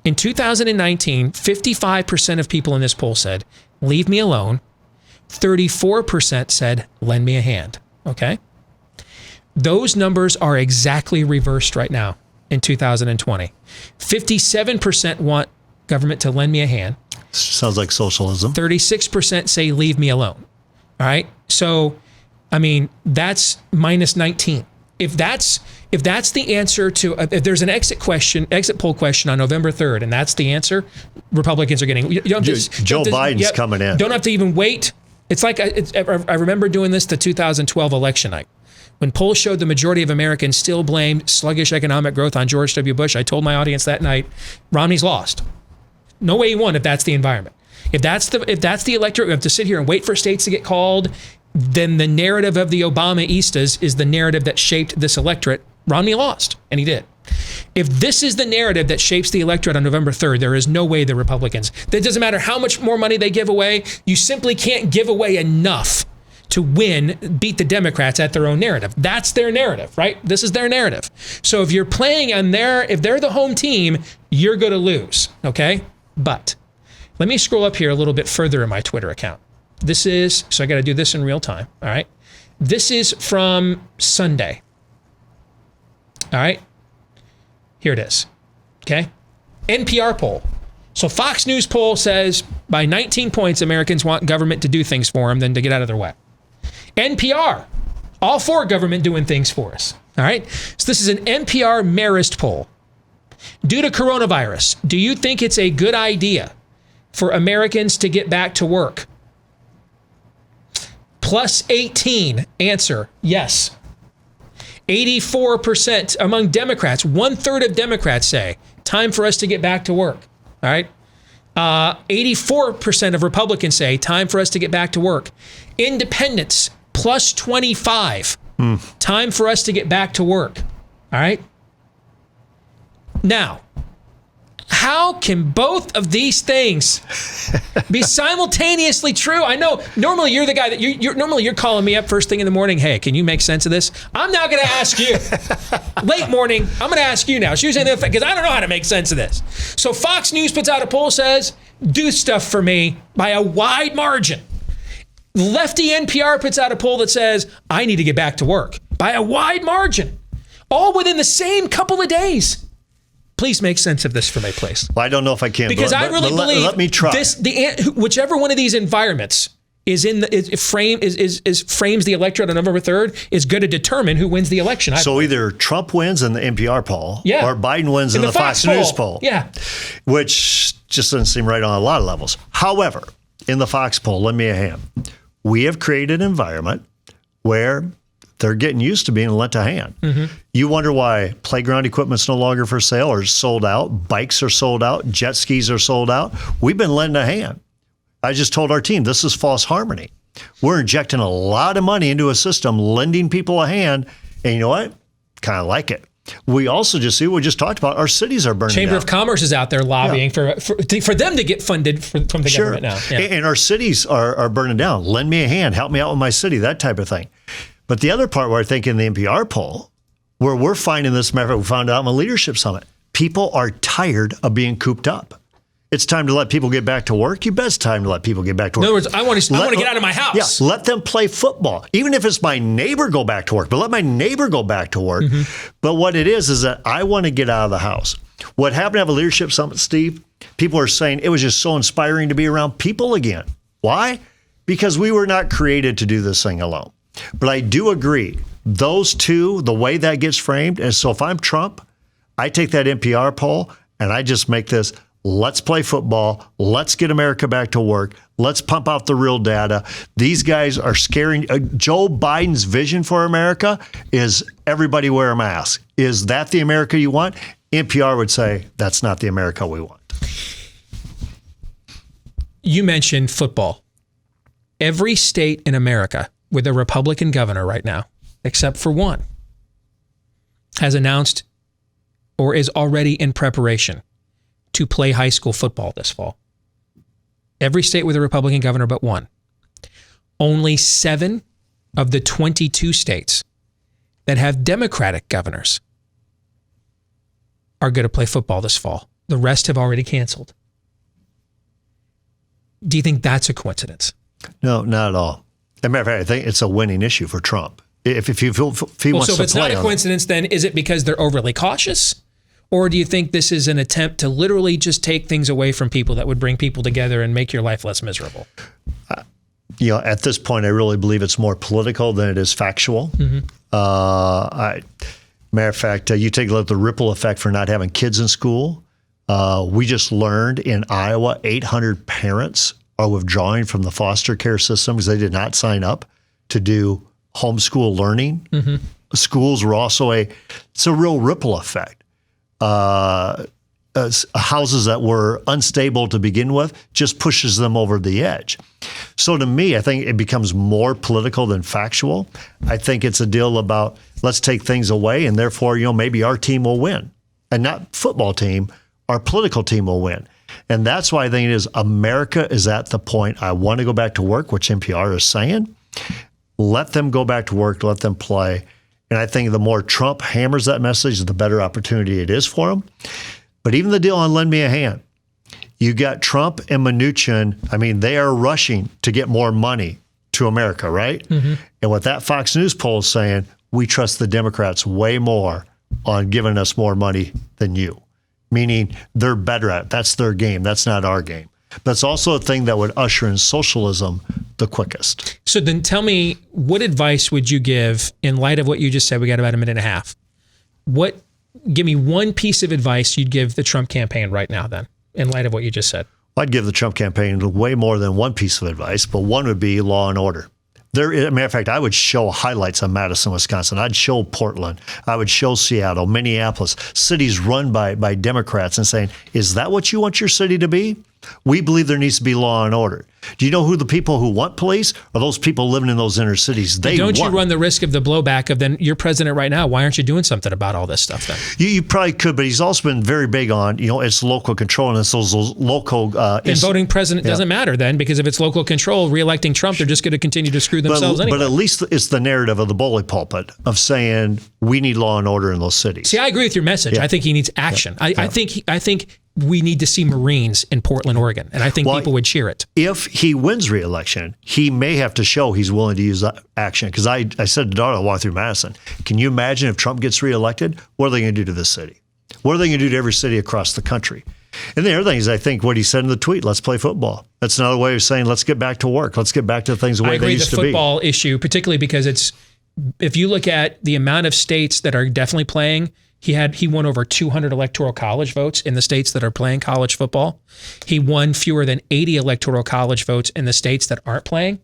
in 2019, 55% of people in this poll said, leave me alone. 34% said, lend me a hand. Okay. Those numbers are exactly reversed right now in 2020. 57% want government to lend me a hand. Sounds like socialism. 36% say leave me alone. All right. So, I mean, that's minus 19. If that's the answer to, if there's an exit poll question on November 3rd, and that's the answer, Republicans are getting. Joe Biden's coming in. Don't have to even wait. It's like I remember doing this the 2012 election night. When polls showed the majority of Americans still blamed sluggish economic growth on George W. Bush, I told my audience that night, Romney's lost. No way he won if that's the environment. If that's the electorate, we have to sit here and wait for states to get called. Then the narrative of the Obama-istas is the narrative that shaped this electorate. Romney lost, and he did. If this is the narrative that shapes the electorate on November 3rd, there is no way the Republicans, it doesn't matter how much more money they give away, you simply can't give away enough to beat the Democrats at their own narrative. That's their narrative, right? This is their narrative. So if you're playing on if they're the home team, you're going to lose, okay? But let me scroll up here a little bit further in my Twitter account. So I got to do this in real time, all right? This is from Sunday, all right? Here it is, okay? NPR poll. So Fox News poll says by 19 points, Americans want government to do things for them than to get out of their way. NPR, all for government doing things for us, all right? So this is an NPR Marist poll. Due to coronavirus, do you think it's a good idea for Americans to get back to work? Plus 18 answer, yes. 84% among Democrats, 1/3 of Democrats say, time for us to get back to work. All right. 84% of Republicans say, time for us to get back to work. Independents, plus 25. Time for us to get back to work. All right? Now, how can both of these things be simultaneously true? I know normally you're the guy that you're calling me up first thing in the morning. Hey, can you make sense of this? I'm now going to ask you. Late morning, I'm going to ask you now. It's usually because I don't know how to make sense of this. So Fox News puts out a poll, says, do stuff for me by a wide margin. Lefty NPR puts out a poll that says, I need to get back to work by a wide margin. All within the same couple of days. Please make sense of this for me, please. Well, I don't know if I can. Because I really believe let me try. Whichever one of these environments is frames the electorate on November 3rd is going to determine who wins the election. So either Trump wins in the NPR poll, or Biden wins in the Fox News poll. Yeah. Which just doesn't seem right on a lot of levels. However, in the Fox poll, lend me a hand. We have created an environment where they're getting used to being lent a hand. Mm-hmm. You wonder why playground equipment's no longer for sale or is sold out. Bikes are sold out. Jet skis are sold out. We've been lending a hand. I just told our team, this is false harmony. We're injecting a lot of money into a system, lending people a hand. And you know what? Kind of like it. We also just see what we just talked about. Our cities are burning Chamber down. of Commerce is out there lobbying for them to get funded from the government now. Yeah. And our cities are burning down. Lend me a hand. Help me out with my city, that type of thing. But the other part where I think in the NPR poll, where we're finding this, matter of fact, we found out in the leadership summit, people are tired of being cooped up. It's time to let people get back to work. You bet it's time to let people get back to work. In other words, I want to get out of my house. Yeah, let them play football. Even if it's my neighbor go back to work, but let my neighbor go back to work. Mm-hmm. But what it is that I want to get out of the house. What happened to have a leadership summit, Steve, people are saying it was just so inspiring to be around people again. Why? Because we were not created to do this thing alone. But I do agree, those two, the way that gets framed, and so if I'm Trump, I take that NPR poll and I just make this, let's play football, let's get America back to work, let's pump out the real data. These guys are scaring. Joe Biden's vision for America is everybody wear a mask. Is that the America you want? NPR would say, that's not the America we want. You mentioned football. Every state in America with a Republican governor right now, except for one, has announced or is already in preparation to play high school football this fall. Every state with a Republican governor but one. Only 7 of the 22 states that have Democratic governors are going to play football this fall. The rest have already canceled. Do you think that's a coincidence? No, not at all. As a matter of fact, I think it's a winning issue for Trump. If he wants to play on it. So if it's not a coincidence, then is it because they're overly cautious? Or do you think this is an attempt to literally just take things away from people that would bring people together and make your life less miserable? At this point, I really believe it's more political than it is factual. Mm-hmm. Matter of fact, you take a look at the ripple effect for not having kids in school. We just learned in Iowa, 800 parents are withdrawing from the foster care system because they did not sign up to do homeschool learning. Mm-hmm. Schools were also it's a real ripple effect. Houses that were unstable to begin with just pushes them over the edge. So to me, I think it becomes more political than factual. I think it's a deal about let's take things away and therefore, maybe our team will win. And not football team, our political team will win. And that's why I think it is America is at the point I want to go back to work, which NPR is saying. Let them go back to work, let them play. And I think the more Trump hammers that message, the better opportunity it is for him. But even the deal on lend me a hand, you got Trump and Mnuchin. I mean, they are rushing to get more money to America, right? Mm-hmm. And what that Fox News poll is saying, we trust the Democrats way more on giving us more money than you. Meaning they're better at it. That's their game. That's not our game. That's also a thing that would usher in socialism the quickest. So then tell me, what advice would you give in light of what you just said? We got about a minute and a half. Give me one piece of advice you'd give the Trump campaign right now then, in light of what you just said. I'd give the Trump campaign way more than one piece of advice, but one would be law and order. As a matter of fact, I would show highlights of Madison, Wisconsin. I'd show Portland. I would show Seattle, Minneapolis, cities run by Democrats and saying, is that what you want your city to be? We believe there needs to be law and order. Do you know who the people who want police are? Those people living in those inner cities. Don't you run the risk of the blowback of then you're president right now. Why aren't you doing something about all this stuff then? You probably could, but he's also been very big on, it's local control and it's those local. And voting president doesn't matter then, because if it's local control, re-electing Trump, they're just going to continue to screw themselves anyway. But at least it's the narrative of the bully pulpit of saying we need law and order in those cities. See, I agree with your message. Yeah. I think he needs action. Yeah. I think we need to see Marines in Portland, Oregon, and I think people would cheer it. If he wins re-election, he may have to show he's willing to use that action. Because I said to Darla, I walked through Madison, can you imagine if Trump gets re-elected? What are they going to do to this city? What are they going to do to every city across the country? And the other thing is, I think what he said in the tweet, let's play football. That's another way of saying, let's get back to work. Let's get back to things the way they used to be. I agree, the football issue, particularly because if you look at the amount of states that are definitely playing, he won over 200 electoral college votes in the states that are playing college football. He won fewer than 80 electoral college votes in the states that aren't playing.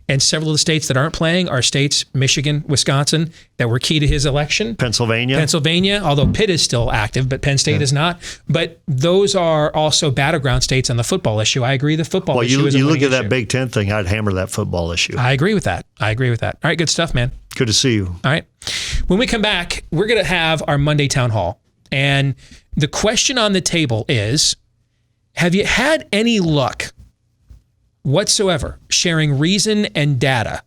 And several of the states that aren't playing are states, Michigan, Wisconsin, that were key to his election. Pennsylvania, although Pitt is still active, but Penn State is not. But those are also battleground states on the football issue. I agree the football issue is a you look at issue. that Big Ten thing, I'd hammer that football issue. I agree with that. All right, good stuff, man. Good to see you. All right. When we come back, we're going to have our Monday Town Hall. And the question on the table is, have you had any luck whatsoever sharing reason and data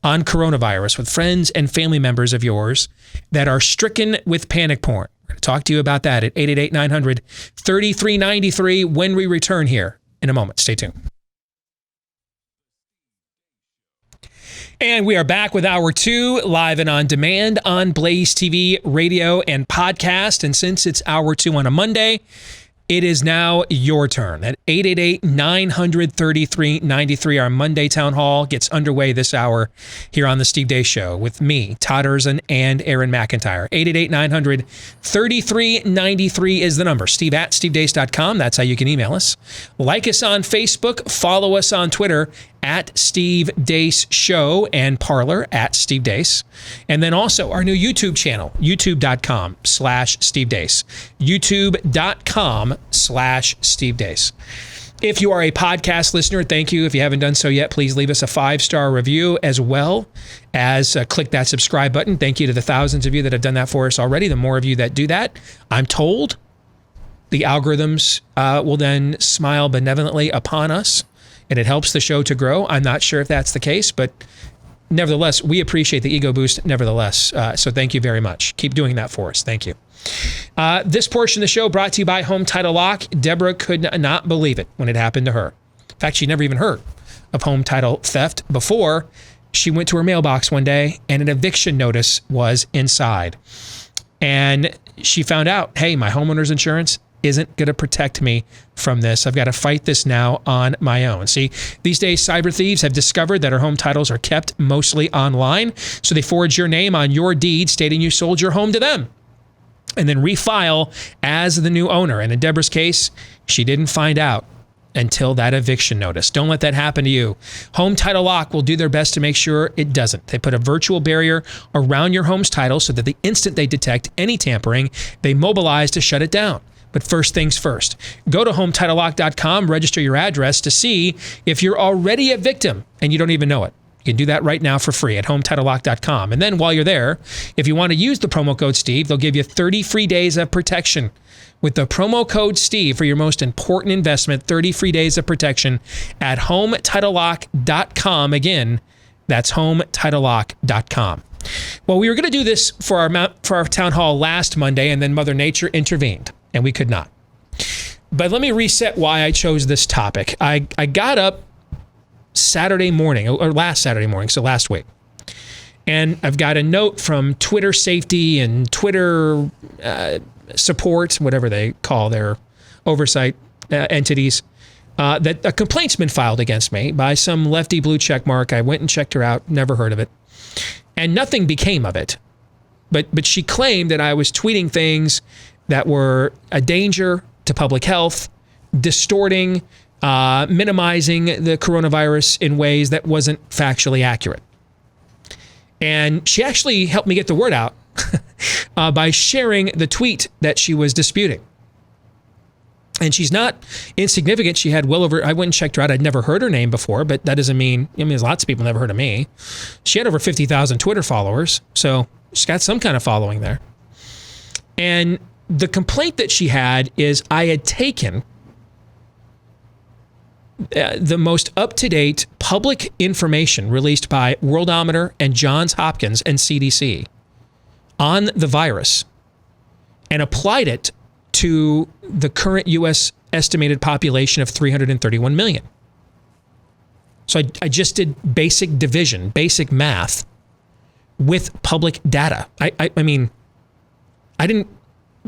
on coronavirus with friends and family members of yours that are stricken with panic porn? We're going to talk to you about that at 888-900-3393 when we return here in a moment. Stay tuned. And we are back with Hour 2, live and on demand on Blaze TV, radio, and podcast. And since it's Hour 2 on a Monday, it is now your turn. At 888-900-3393, our Monday Town Hall gets underway this hour here on the Steve Deace Show with me, Todd Erzin, and Aaron McIntyre. 888-900-3393 is the number. Steve at stevedeace.com. That's how you can email us. Like us on Facebook. Follow us on Twitter at Steve Deace Show and Parler at Steve Deace. And then also our new YouTube channel, youtube.com/Steve Deace. youtube.com/Steve Deace. If you are a podcast listener, thank you. If you haven't done so yet, please leave us a 5-star review as well as click that subscribe button. Thank you to the thousands of you that have done that for us already. The more of you that do that, I'm told the algorithms will then smile benevolently upon us, and it helps the show to grow. I'm not sure if that's the case, but nevertheless, we appreciate the ego boost nevertheless. So thank you very much. Keep doing that for us. Thank you. This portion of the show brought to you by Home Title Lock. Deborah could not believe it when it happened to her. In fact, she never even heard of home title theft before. She went to her mailbox one day and an eviction notice was inside. And she found out, hey, my homeowner's insurance isn't going to protect me from this. I've got to fight this now on my own. See, these days, cyber thieves have discovered that our home titles are kept mostly online. So they forge your name on your deed stating you sold your home to them and then refile as the new owner. And in Deborah's case, she didn't find out until that eviction notice. Don't let that happen to you. Home Title Lock will do their best to make sure it doesn't. They put a virtual barrier around your home's title so that the instant they detect any tampering, they mobilize to shut it down. But first things first, go to HometitleLock.com, register your address to see if you're already a victim and you don't even know it. You can do that right now for free at HometitleLock.com. And then while you're there, if you want to use the promo code Steve, they'll give you 30 free days of protection. With the promo code Steve for your most important investment, 30 free days of protection at HometitleLock.com. Again, that's HometitleLock.com. Well, we were going to do this for our town hall last Monday, and then Mother Nature intervened, and we could not. But let me reset why I chose this topic. I got up Saturday morning, or last Saturday morning, so last week, and I've got a note from Twitter safety and Twitter support, whatever they call their oversight entities, that a complaint's been filed against me by some lefty blue check mark. I went and checked her out, never heard of it. And nothing became of it. But she claimed that I was tweeting things that were a danger to public health, distorting, minimizing the coronavirus in ways that wasn't factually accurate. And she actually helped me get the word out by sharing the tweet that she was disputing. And she's not insignificant. She had well over, I went and checked her out. I'd never heard her name before, but that doesn't mean, there's lots of people never heard of me. She had over 50,000 Twitter followers. So she's got some kind of following there. And the complaint that she had is I had taken the most up-to-date public information released by Worldometer and Johns Hopkins and CDC on the virus and applied it to the current U.S. estimated population of 331 million. So I just did basic division, basic math with public data. I mean, I didn't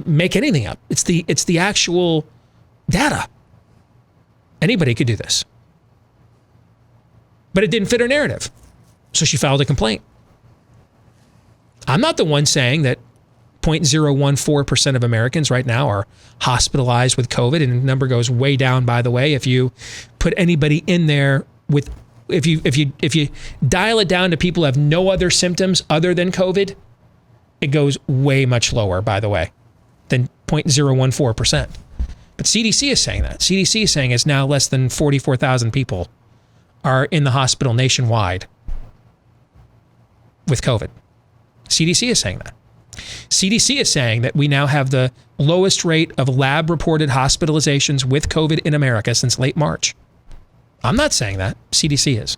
make anything up. It's the actual data. Anybody could do this. But it didn't fit her narrative. So she filed a complaint. I'm not the one saying that 0.014% of Americans right now are hospitalized with COVID, and the number goes way down, by the way. If you put anybody in there with, if you dial it down to people who have no other symptoms other than COVID, it goes way much lower, by the way, than 0.014%. But CDC is saying that. CDC is saying it's now less than 44,000 people are in the hospital nationwide with COVID. CDC is saying that. CDC is saying that we now have the lowest rate of lab-reported hospitalizations with COVID in America since late March. I'm not saying that. CDC is.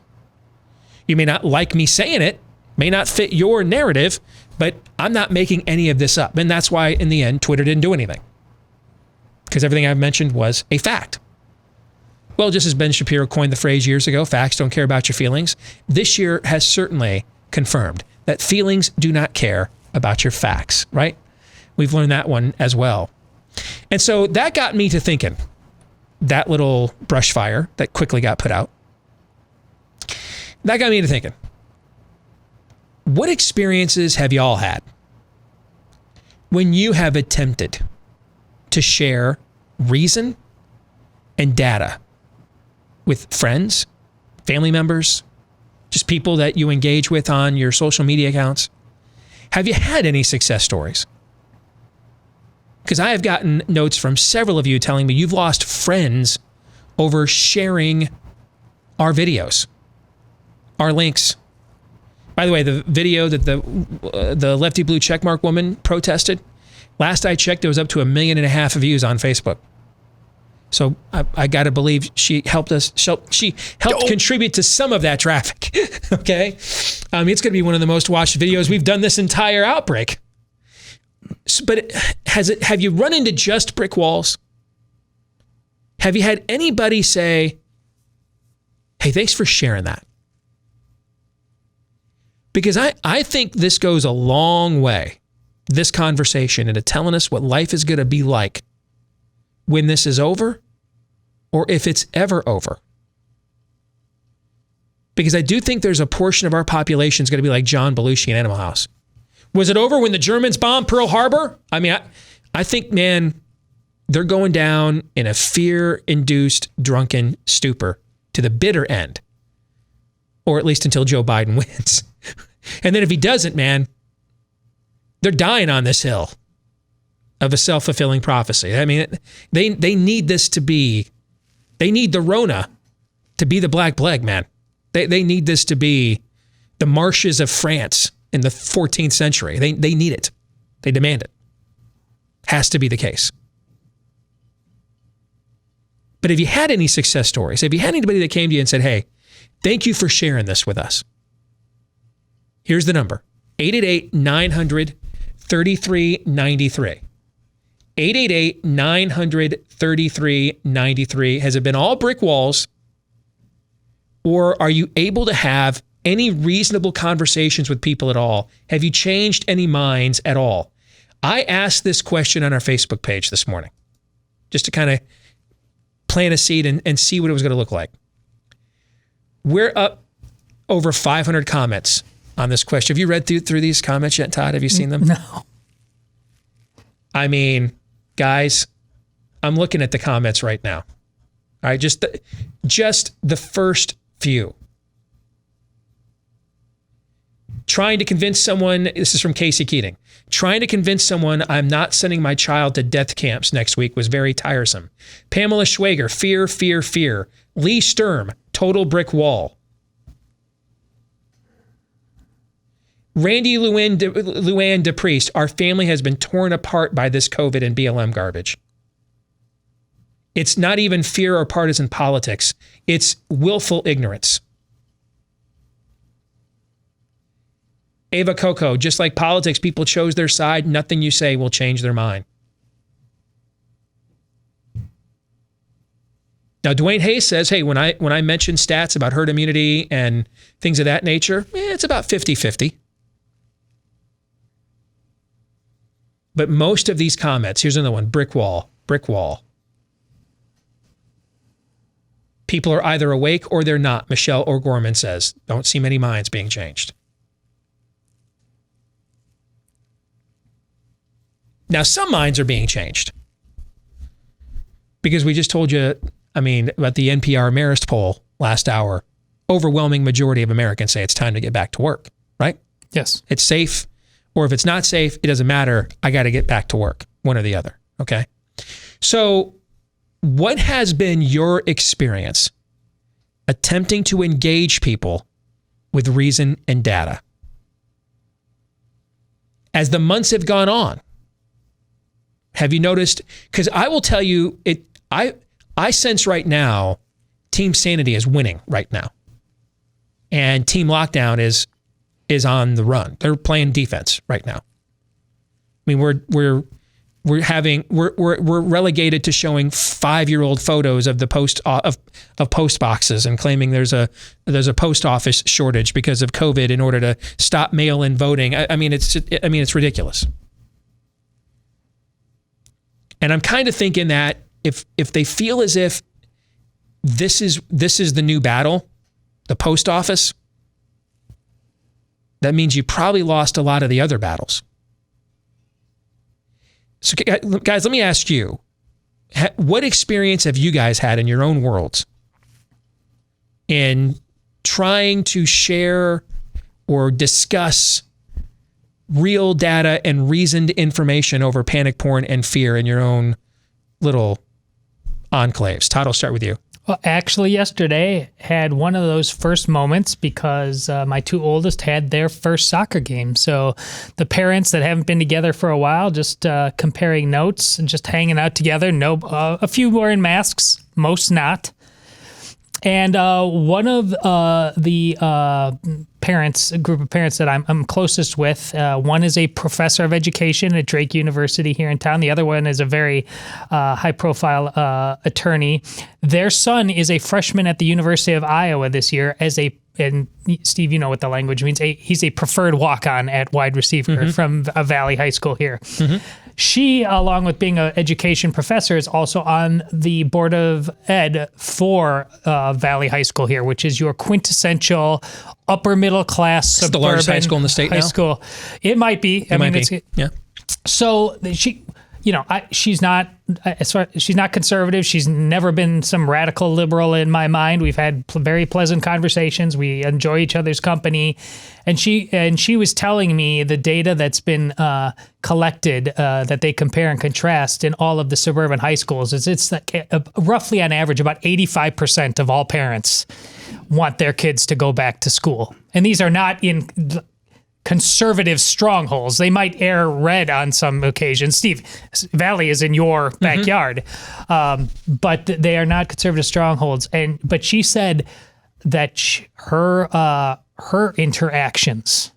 You may not like me saying it, may not fit your narrative, but I'm not making any of this up. And that's why, in the end, Twitter didn't do anything. Because everything I've mentioned was a fact. Well, just as Ben Shapiro coined the phrase years ago, facts don't care about your feelings, this year has certainly confirmed that feelings do not care about your facts, right? We've learned that one as well. And so that got me to thinking, that little brush fire that quickly got put out, that got me to thinking, what experiences have y'all had when you have attempted to share reason and data with friends, family members, just people that you engage with on your social media accounts? Have you had any success stories? Because I have gotten notes from several of you telling me you've lost friends over sharing our videos, our links. By the way, the video that the lefty blue checkmark woman protested, last I checked, there was up to 1.5 million views on Facebook. So I got to believe she helped us. She helped contribute to some of that traffic. Okay, it's going to be one of the most watched videos we've done this entire outbreak. But have you run into just brick walls? Have you had anybody say, "Hey, thanks for sharing that"? Because I think this goes a long way, this conversation, into telling us what life is going to be like when this is over, or if it's ever over. Because I do think there's a portion of our population is going to be like John Belushi in Animal House. Was it over when the Germans bombed Pearl Harbor? I mean, I think, man, they're going down in a fear-induced drunken stupor to the bitter end, or at least until Joe Biden wins. And then if he doesn't, man, they're dying on this hill of a self-fulfilling prophecy. I mean, they need this to be, they need the Rona to be the Black Plague, man. They need this to be the marshes of France in the 14th century. They need it. They demand it. Has to be the case. But have you had any success stories? Have you had anybody that came to you and said, "Hey, thank you for sharing this with us"? Here's the number. 888-900-3393. 888-900-3393. Has it been all brick walls? Or are you able to have any reasonable conversations with people at all? Have you changed any minds at all? I asked this question on our Facebook page this morning, just to kind of plant a seed and see what it was going to look like. We're up over 500 comments on this question. Have you read through these comments yet, Todd? Have you seen them? No. I mean, guys, I'm looking at the comments right now. All right, just the first few. Trying to convince someone, this is from Casey Keating, trying to convince someone I'm not sending my child to death camps next week was very tiresome. Pamela Schwager, fear, fear, fear. Lee Sturm, total brick wall. Randy Luann DePriest, our family has been torn apart by this COVID and BLM garbage. It's not even fear or partisan politics. It's willful ignorance. Ava Coco, just like politics, people chose their side. Nothing you say will change their mind. Now, Dwayne Hayes says, hey, when I mention stats about herd immunity and things of that nature, it's about 50-50. But most of these comments, here's another one, brick wall. People are either awake or they're not, Michelle O'Gorman says. Don't see many minds being changed. Now, some minds are being changed. Because we just told you, about the NPR Marist poll last hour. Overwhelming majority of Americans say it's time to get back to work, right? Yes. It's safe, or if it's not safe, it doesn't matter. I got to get back to work, one or the other, okay? So what has been your experience attempting to engage people with reason and data? As the months have gone on, have you noticed? Because I will tell you, I sense right now, Team Sanity is winning right now. And Team Lockdown is on the run. They're playing defense right now. I mean, we're relegated to showing 5-year-old photos of the post boxes and claiming there's a post office shortage because of COVID in order to stop mail-in voting. It's ridiculous. And I'm kind of thinking that if they feel as if this is the new battle, the post office, that means you probably lost a lot of the other battles. So guys, let me ask you, what experience have you guys had in your own worlds in trying to share or discuss real data and reasoned information over panic porn and fear in your own little enclaves? Todd, I'll start with you. Well, actually, yesterday had one of those first moments because my two oldest had their first soccer game. So the parents that haven't been together for a while, just comparing notes and just hanging out together. A few wearing masks, most not. And one of the parents, a group of parents that I'm closest with, one is a professor of education at Drake University here in town. The other one is a very high-profile attorney. Their son is a freshman at the University of Iowa this year and Steve, you know what the language means. He's a preferred walk-on at wide receiver from a Valley High School here. Mm-hmm. She, along with being an education professor, is also on the board of ed for Valley High School here, which is your quintessential upper middle class suburban the largest high school in the state high now? School. It might be. Yeah. So she's not conservative. She's never been some radical liberal in my mind. We've had very pleasant conversations. We enjoy each other's company, and she was telling me the data that's been collected that they compare and contrast in all of the suburban high schools is it's like roughly on average about 85% of all parents want their kids to go back to school, and these are not in conservative strongholds. They might air red on some occasions. Steve, Valley is in your backyard, but they are not conservative strongholds. But she said that her interactions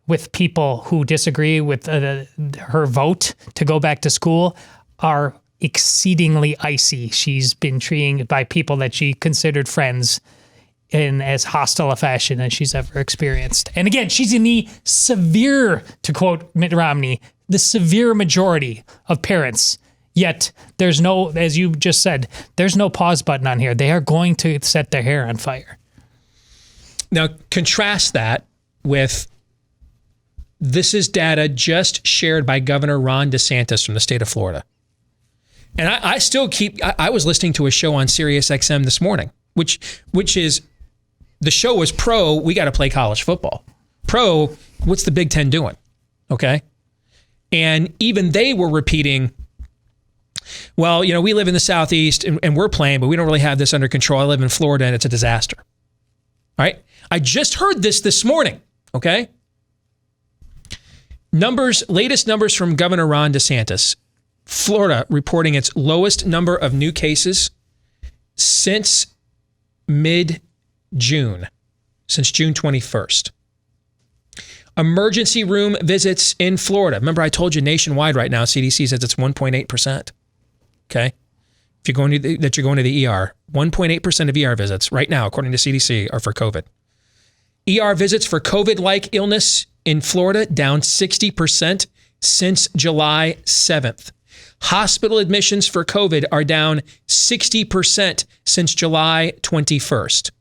with people who disagree with her vote to go back to school are exceedingly icy. She's been treated by people that she considered friends in as hostile a fashion as she's ever experienced. And again, she's in the severe, to quote Mitt Romney, the severe majority of parents. Yet there's no, as you just said, there's no pause button on here. They are going to set their hair on fire. Now, contrast that with, this is data just shared by Governor Ron DeSantis from the state of Florida. And I was listening to a show on Sirius XM this morning, which is The show was pro, we got to play college football. Pro, what's the Big Ten doing? Okay. And even they were repeating, well, you know, we live in the Southeast and we're playing, but we don't really have this under control. I live in Florida and it's a disaster. All right. I just heard this morning. Okay. Latest numbers from Governor Ron DeSantis. Florida reporting its lowest number of new cases since mid-June, since June 21st. Emergency room visits in Florida. Remember, I told you nationwide right now, CDC says it's 1.8%. Okay? If you're going to the ER, 1.8% of ER visits right now, according to CDC, are for COVID. ER visits for COVID-like illness in Florida down 60% since July 7th. Hospital admissions for COVID are down 60% since July 21st.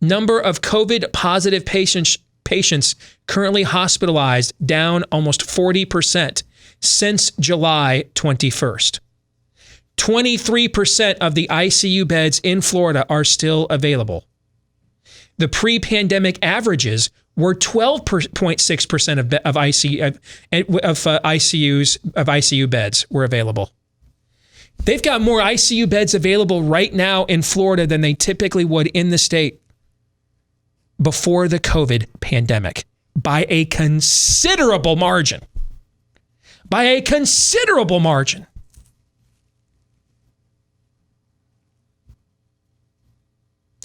Number of COVID positive patients currently hospitalized down almost 40% since July 21st. 23% of the ICU beds in Florida are still available. The pre-pandemic averages were 12.6% of ICU beds were available. They've got more ICU beds available right now in Florida than they typically would in the state before the COVID pandemic by a considerable margin. By a considerable margin.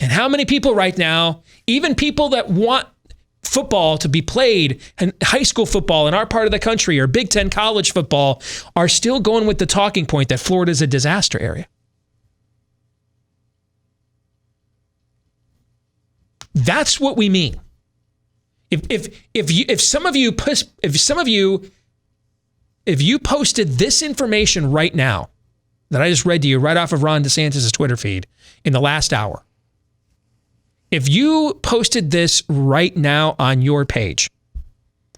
And how many people right now, even people that want football to be played, and high school football in our part of the country or Big Ten college football, are still going with the talking point that Florida is a disaster area? That's what we mean. If some of you posted this information right now that I just read to you right off of Ron DeSantis' Twitter feed in the last hour, if you posted this right now on your page,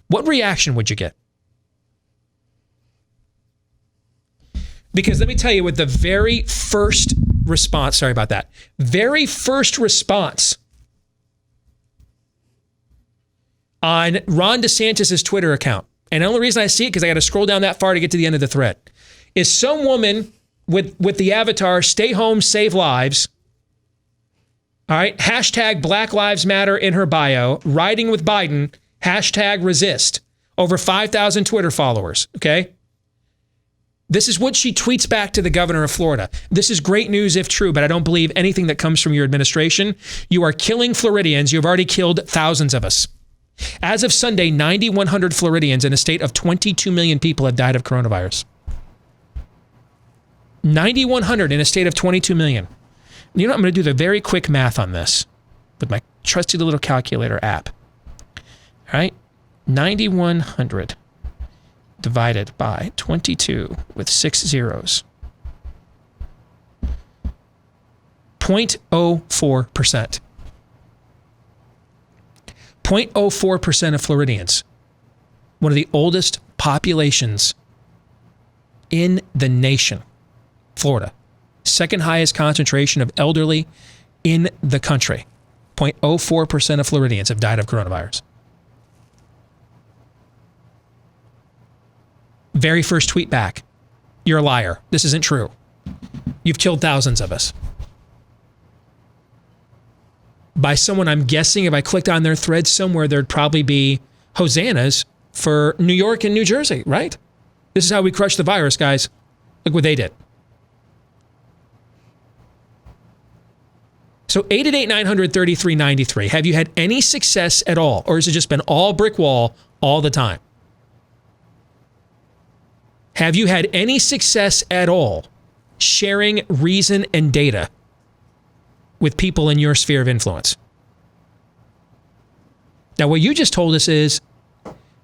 what reaction would you get? Because let me tell you, with the very first response, very first response on Ron DeSantis' Twitter account, and the only reason I see it because I got to scroll down that far to get to the end of the thread, is some woman with the avatar, stay home, save lives. All right, hashtag Black Lives Matter in her bio, riding with Biden, hashtag resist, over 5,000 Twitter followers, okay? This is what she tweets back to the governor of Florida. This is great news if true, but I don't believe anything that comes from your administration. You are killing Floridians. You've already killed thousands of us. As of Sunday, 9,100 Floridians in a state of 22 million people have died of coronavirus. 9,100 in a state of 22 million. You know, I'm going to do the very quick math on this with my trusty little calculator app. All right, 9,100 divided by 22 with 6 zeros. 0.04%. 0.04% of Floridians. One of the oldest populations in the nation. Florida. Second highest concentration of elderly in the country. 0.04% of Floridians have died of coronavirus. Very first tweet back. You're a liar. This isn't true. You've killed thousands of us. By someone, I'm guessing, if I clicked on their thread somewhere, there'd probably be hosannas for New York and New Jersey, right? This is how we crush the virus, guys. Look what they did. So 888-900-3393. Have you had any success at all? Or has it just been all brick wall all the time? Have you had any success at all sharing reason and data with people in your sphere of influence? Now, what you just told us is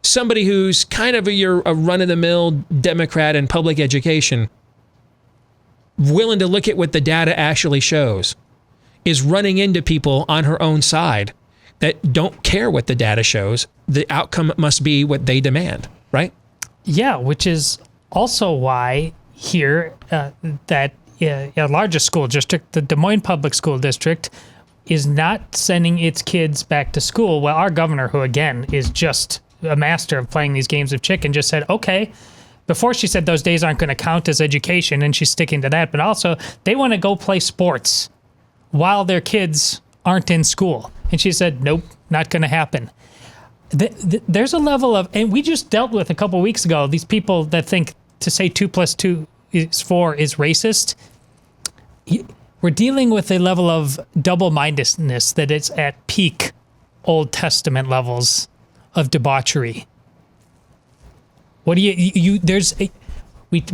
somebody who's kind of a run-of-the-mill Democrat in public education, willing to look at what the data actually shows, is running into people on her own side that don't care what the data shows. The outcome must be what they demand, right? Yeah, which is also why here that largest school district, the Des Moines Public School District, is not sending its kids back to school. Well, our governor, who again is just a master of playing these games of chicken, just said, okay. Before she said those days aren't going to count as education, and she's sticking to that. But also, they want to go play sports while their kids aren't in school. And she said, nope, not going to happen. There's a level of, and we just dealt with a couple weeks ago, these people that think to say 2 + 2 is 4 is racist. We're dealing with a level of double-mindedness that it's at peak Old Testament levels of debauchery. What do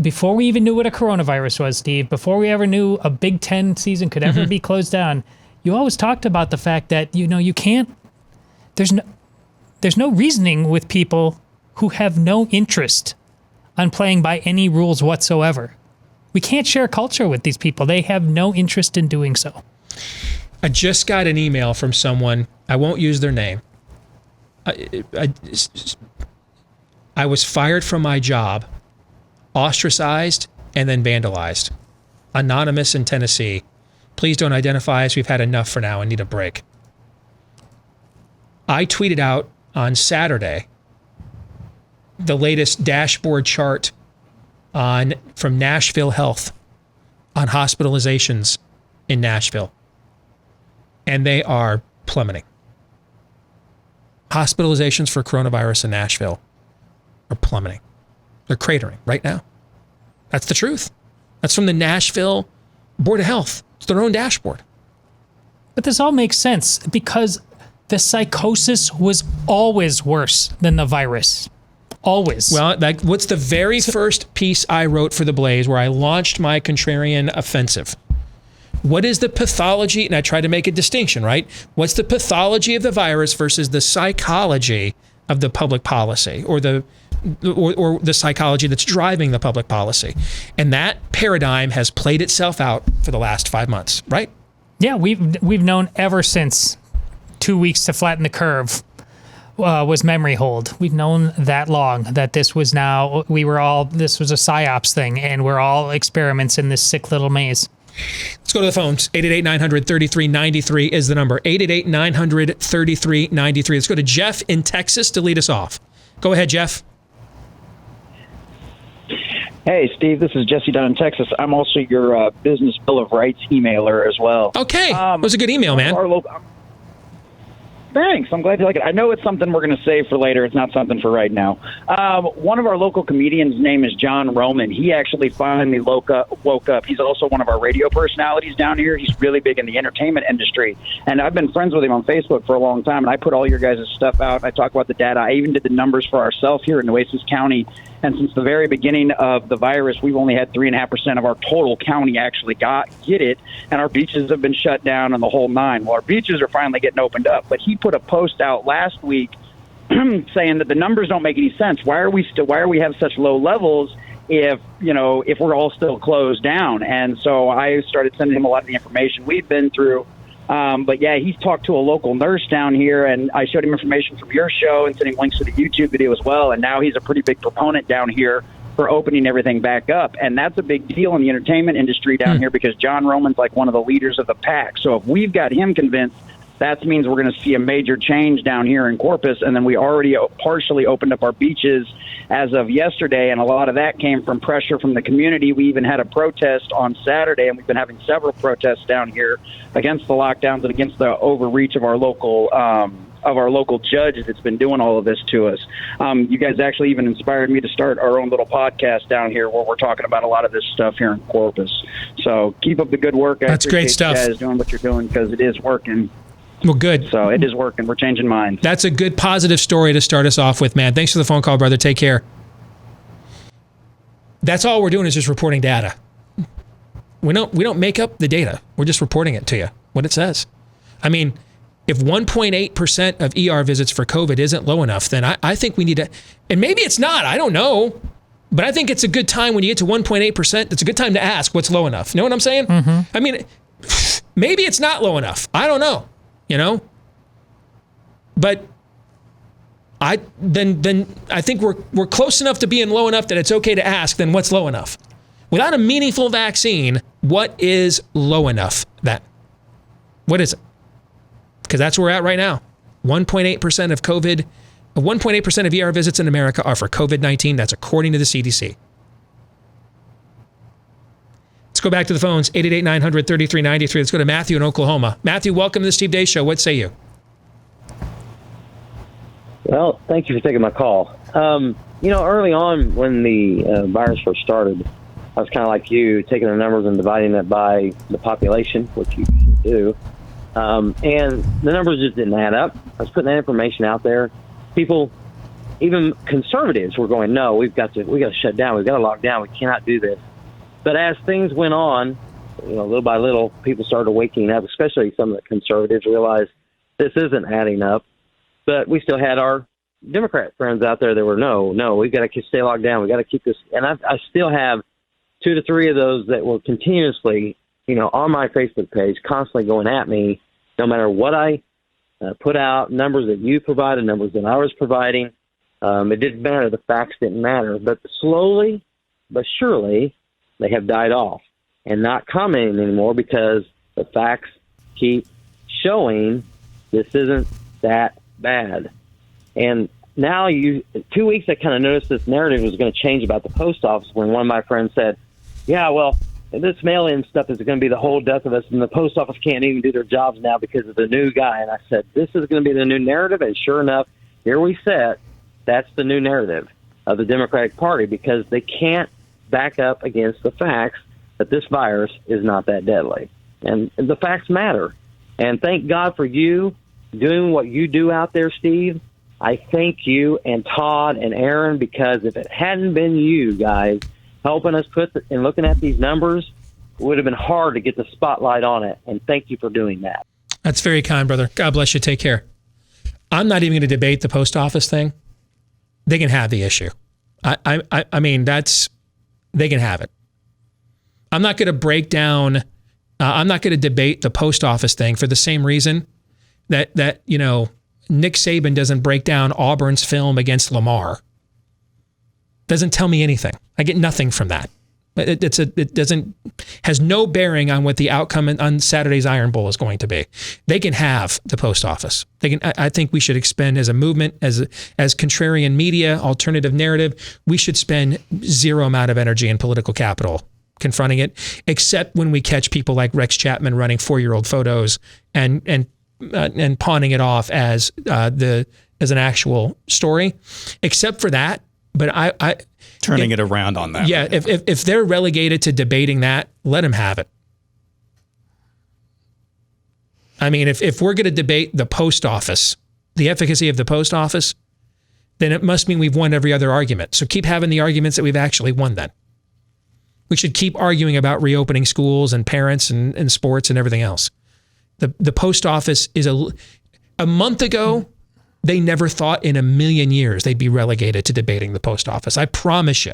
before we even knew what a coronavirus was, Steve, before we ever knew a Big Ten season could ever be closed down, you always talked about the fact that, you can't, there's no reasoning with people who have no interest on playing by any rules whatsoever. We can't share culture with these people. They have no interest in doing so. I just got an email from someone. I won't use their name. I was fired from my job, ostracized, and then vandalized. Anonymous in Tennessee. Please don't identify us. We've had enough for now and need a break. I tweeted out on Saturday the latest dashboard chart from Nashville Health on hospitalizations in Nashville. And they are plummeting. Hospitalizations for coronavirus in Nashville are plummeting. They're cratering right now. That's the truth. That's from the Nashville Board of Health. It's their own dashboard. But this all makes sense because the psychosis was always worse than the virus. Always. Well, what's the very first piece I wrote for The Blaze where I launched my contrarian offensive? What is the pathology? And I tried to make a distinction, right? What's the pathology of the virus versus the psychology of the public policy or the psychology that's driving the public policy? And that paradigm has played itself out for the last 5 months, right? Yeah, we've known ever since 2 weeks to flatten the curve was memory hold. We've known that long that this was a psyops thing, and we're all experiments in this sick little maze. Let's go to the phones. 888-900-3393 is the number. 888-900-3393. Let's go to Jeff in Texas to lead us off. Go ahead, Jeff. Hey, Steve, this is Jesse down in Texas. I'm also your Business Bill of Rights emailer as well. Okay. That was a good email, man. Thanks. I'm glad you like it. I know it's something we're going to save for later. It's not something for right now. One of our local comedians' name is John Roman. He actually finally woke up. He's also one of our radio personalities down here. He's really big in the entertainment industry. And I've been friends with him on Facebook for a long time, and I put all your guys' stuff out. I talk about the data. I even did the numbers for ourselves here in Nueces County. And since the very beginning of the virus, we've only had 3.5% of our total county actually get it. And our beaches have been shut down and the whole nine. Well, our beaches are finally getting opened up. But he put a post out last week saying that the numbers don't make any sense. Why are we have such low levels if we're all still closed down? And so I started sending him a lot of the information we've been through. But yeah, he's talked to a local nurse down here, and I showed him information from your show and sent him links to the YouTube video as well. And now he's a pretty big proponent down here for opening everything back up. And that's a big deal in the entertainment industry down here because John Roman's like one of the leaders of the pack. So if we've got him convinced, that means we're going to see a major change down here in Corpus. And then we already partially opened up our beaches as of yesterday, and a lot of that came from pressure from the community. We even had a protest on Saturday, and we've been having several protests down here against the lockdowns and against the overreach of our local judge that's been doing all of this to us. You guys actually even inspired me to start our own little podcast down here where we're talking about a lot of this stuff here in Corpus. So keep up the good work. That's great stuff. You guys doing what you're doing because it is working. Well, good. So it is working. We're changing minds. That's a good positive story to start us off with, man. Thanks for the phone call, brother. Take care. That's all we're doing is just reporting data. We don't make up the data. We're just reporting it to you, what it says. I mean, if 1.8% of ER visits for COVID isn't low enough, then I think we need to, and maybe it's not, I don't know, but I think it's a good time when you get to 1.8%, it's a good time to ask what's low enough. You know what I'm saying? Mm-hmm. I mean, maybe it's not low enough. I don't know. But I think we're close enough to being low enough that it's okay to ask then what's low enough. Without a meaningful vaccine, what is low enough then? What is it? because that's where we're at right now. 1.8% of COVID, 1.8% of ER visits in America are for COVID-19. That's according to the CDC. Let's go back to the phones, 888-900-3393. Let's go to Matthew in Oklahoma. Matthew, welcome to the Steve Deace Show. What say you? Well, thank you for taking my call. Early on when the virus first started, I was kind of like you, taking the numbers and dividing it by the population, which you should do. And the numbers just didn't add up. I was putting that information out there. People, even conservatives, were going, "No, we got to shut down. We've got to lock down. We cannot do this." But as things went on, little by little, people started waking up. Especially some of the conservatives realized this isn't adding up. But we still had our Democrat friends out there that were, no, we've got to stay locked down. We got to keep this. And I still have 2 to 3 of those that will continuously, on my Facebook page, constantly going at me, no matter what I put out, numbers that you provided, numbers that I was providing. It didn't matter. The facts didn't matter. But slowly but surely, they have died off and not commenting anymore because the facts keep showing this isn't that bad. And now 2 weeks, I kind of noticed this narrative was going to change about the post office when one of my friends said, yeah, well, this mail-in stuff is going to be the whole death of us, and the post office can't even do their jobs now because of the new guy. And I said, this is going to be the new narrative. And sure enough, here we sit. That's the new narrative of the Democratic Party because they can't back up against the facts that this virus is not that deadly. And the facts matter. And thank God for you doing what you do out there, Steve. I thank you and Todd and Aaron because if it hadn't been you guys helping us and looking at these numbers, it would have been hard to get the spotlight on it. And thank you for doing that. That's very kind, brother. God bless you. Take care. I'm not even going to debate the post office thing. They can have the issue. I mean, they can have it. I'm not going to break down. I'm not going to debate the post office thing for the same reason that Nick Saban doesn't break down Auburn's film against Lamar. Doesn't tell me anything. I get nothing from that. Has no bearing on what the outcome on Saturday's Iron Bowl is going to be. They can have the post office. I think we should expend as a movement, as contrarian media, alternative narrative, we should spend zero amount of energy and political capital confronting it, except when we catch people like Rex Chapman running 4-year-old photos and pawning it off as an actual story. Except for that, but I turning it around on that. Yeah, if they're relegated to debating that, let them have it. I mean, if we're going to debate the post office, the efficacy of the post office, then it must mean we've won every other argument. So keep having the arguments that we've actually won then. We should keep arguing about reopening schools and parents and sports and everything else. The post office is a month ago, they never thought in a million years they'd be relegated to debating the post office. I promise you.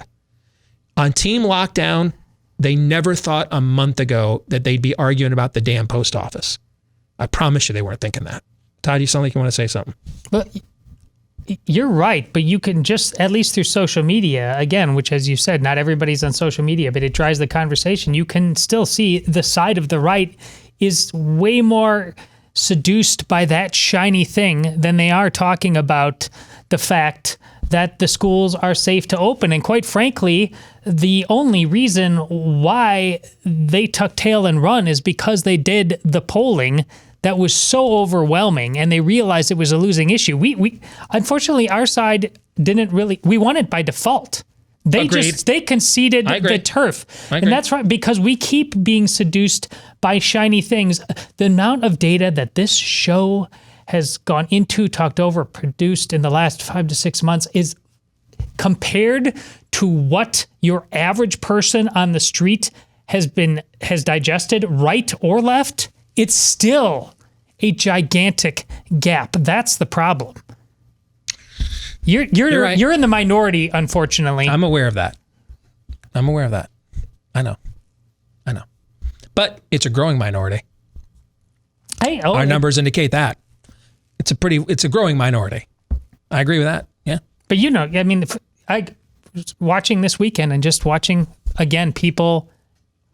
On team lockdown, they never thought a month ago that they'd be arguing about the damn post office. I promise you they weren't thinking that. Todd, you sound like you want to say something. Well, you're right, but you can just, at least through social media, again, which as you said, not everybody's on social media, but it drives the conversation. You can still see the side of the right is way more seduced by that shiny thing than they are talking about the fact that the schools are safe to open. And quite frankly, the only reason why they tuck tail and run is because they did the polling that was so overwhelming and they realized it was a losing issue. We unfortunately, our side didn't really, we won it by default. They conceded the turf. And that's right, because we keep being seduced by shiny things. The amount of data that this show has gone into, talked over, produced in the last 5 to 6 months is compared to what your average person on the street has digested, right or left, it's still a gigantic gap. That's the problem. You're right. You're in the minority, unfortunately. I'm aware of that. I know. But it's a growing minority. Our numbers indicate that. It's a growing minority. I agree with that. Yeah. But I mean, I was watching this weekend and just watching again people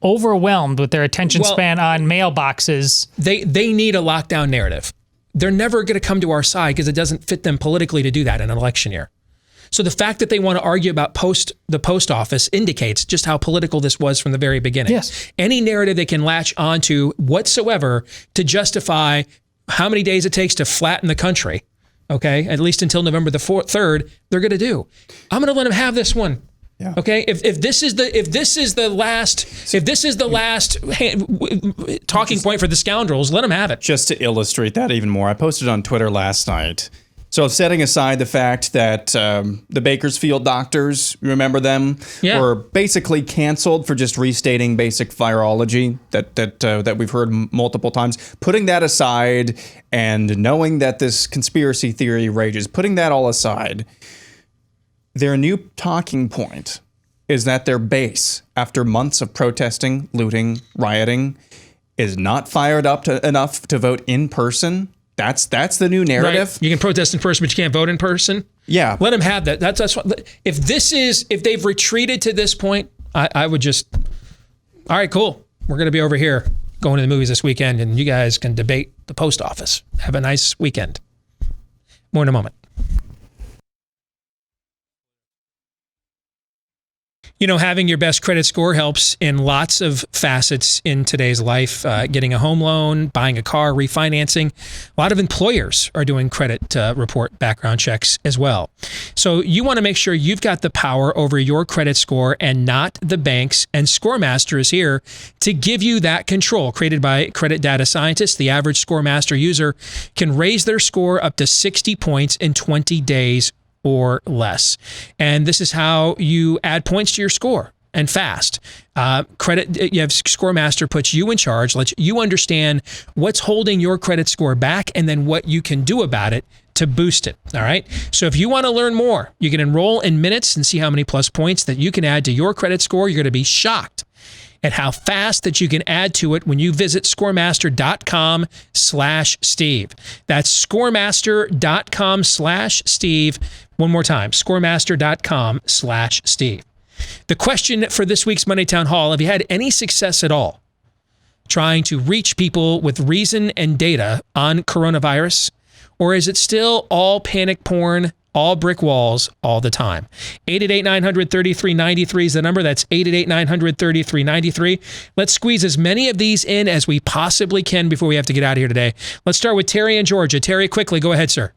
overwhelmed with their attention span on mailboxes. They need a lockdown narrative. they're never going to come to our side because it doesn't fit them politically to do that in an election year. So the fact that they want to argue about the post office indicates just how political this was from the very beginning. Yes. Any narrative they can latch onto whatsoever to justify how many days it takes to flatten the country, okay, at least until November the 3rd, they're going to do. I'm going to let them have this one. Yeah. Okay. If this is the last talking point for the scoundrels, let them have it. Just to illustrate that even more, I posted on Twitter last night. So setting aside the fact that the Bakersfield doctors, remember them, were basically canceled for just restating basic virology that we've heard multiple times. Putting that aside and knowing that this conspiracy theory rages, putting that all aside, their new talking point is that their base, after months of protesting, looting, rioting, is not fired up enough to vote in person. That's the new narrative. Right. You can protest in person, but you can't vote in person. Yeah, let them have that. That's what, if they've retreated to this point, I would just, all right, cool. We're going to be over here going to the movies this weekend, and you guys can debate the post office. Have a nice weekend. More in a moment. You know, having your best credit score helps in lots of facets in today's life. Getting a home loan, buying a car, refinancing. A lot of employers are doing credit report background checks as well. So you want to make sure you've got the power over your credit score and not the banks. And ScoreMaster is here to give you that control. Created by credit data scientists, the average ScoreMaster user can raise their score up to 60 points in 20 days or less. And this is how you add points to your score, and fast. You have ScoreMaster puts you in charge, lets you understand what's holding your credit score back and then what you can do about it to boost it. All right. So if you want to learn more, you can enroll in minutes and see how many plus points that you can add to your credit score. You're going to be shocked at how fast that you can add to it when you visit ScoreMaster.com/Steve. That's ScoreMaster.com/Steve. One more time, ScoreMaster.com/Steve. The question for this week's Monday Town Hall: have you had any success at all trying to reach people with reason and data on coronavirus? Or is it still all panic porn, all brick walls, all the time? 888-900-3393 is the number. That's 888-900-3393. Let's squeeze as many of these in as we possibly can before we have to get out of here today. Let's start with Terry in Georgia. Terry, quickly, go ahead, sir.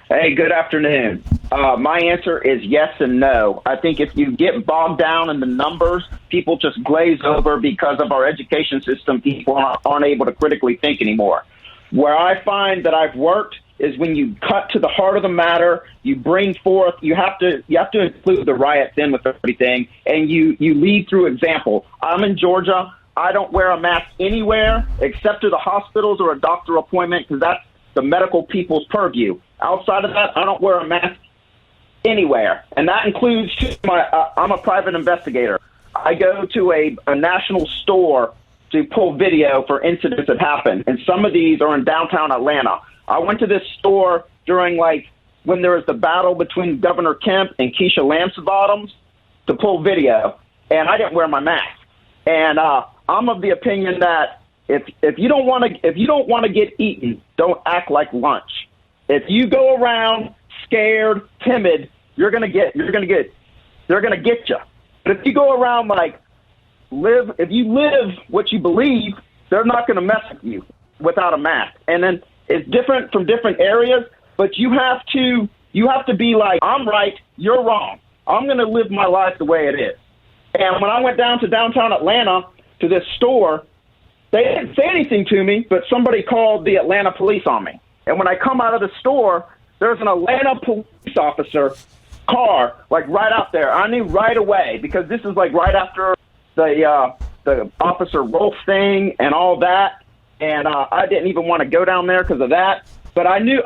Hey, good afternoon. My answer is yes and no. I think if you get bogged down in the numbers, people just glaze over because of our education system. People aren't able to critically think anymore. Where I find that I've worked is when you cut to the heart of the matter, you bring forth, you have to include the riots in with everything, and you lead through example. I'm in Georgia. I don't wear a mask anywhere except to the hospitals or a doctor appointment because that's the medical people's purview. Outside of that, I don't wear a mask anywhere, and that includes I'm a private investigator. I go to a national store to pull video for incidents that happen, and some of these are in downtown Atlanta. I went to this store during when there was the battle between Governor Kemp and Keisha Lance-Bottoms to pull video, and I didn't wear my mask. And I'm of the opinion that if you don't want to get eaten, don't act like lunch. If you go around scared, timid, they're gonna get you. But if you go around if you live what you believe, they're not gonna mess with you without a mask. And then it's different from different areas, but you have to be like, I'm right, you're wrong. I'm gonna live my life the way it is. And when I went down to downtown Atlanta to this store, they didn't say anything to me, but somebody called the Atlanta police on me. And when I come out of the store, there's an Atlanta police officer car, right out there. I knew right away because this is right after the Officer Rolf thing and all that. And I didn't even want to go down there because of that. But I knew,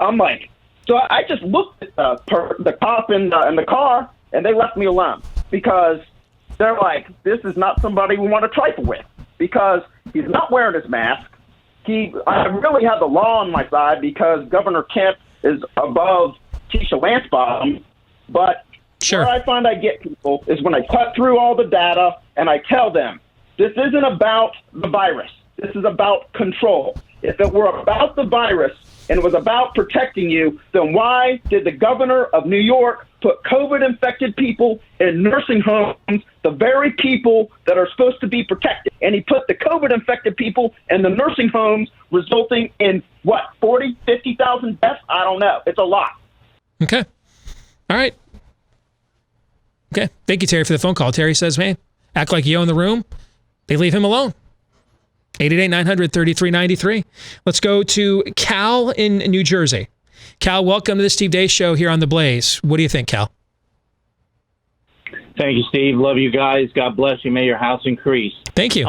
so I just looked at the cop in the car, and they left me alone because they're like, this is not somebody we want to trifle with because he's not wearing his mask. I really have the law on my side because Governor Kemp is above Keisha Lance-Bottoms. But where I find I get people is when I cut through all the data and I tell them, this isn't about the virus. This is about control. if it were about the virus and it was about protecting you, then why did the governor of New York put COVID-infected people in nursing homes, the very people that are supposed to be protected? And he put the COVID-infected people in the nursing homes, resulting in, 40, 50,000 deaths? I don't know. It's a lot. Okay. All right. Okay. Thank you, Terry, for the phone call. Terry says, man, act like you own the room. They leave him alone. 888-900-3393. Let's go to Cal in New Jersey. Cal, welcome to the Steve Deace Show here on The Blaze. What do you think, Cal? Thank you, Steve. Love you guys. God bless you. May your house increase. Thank you.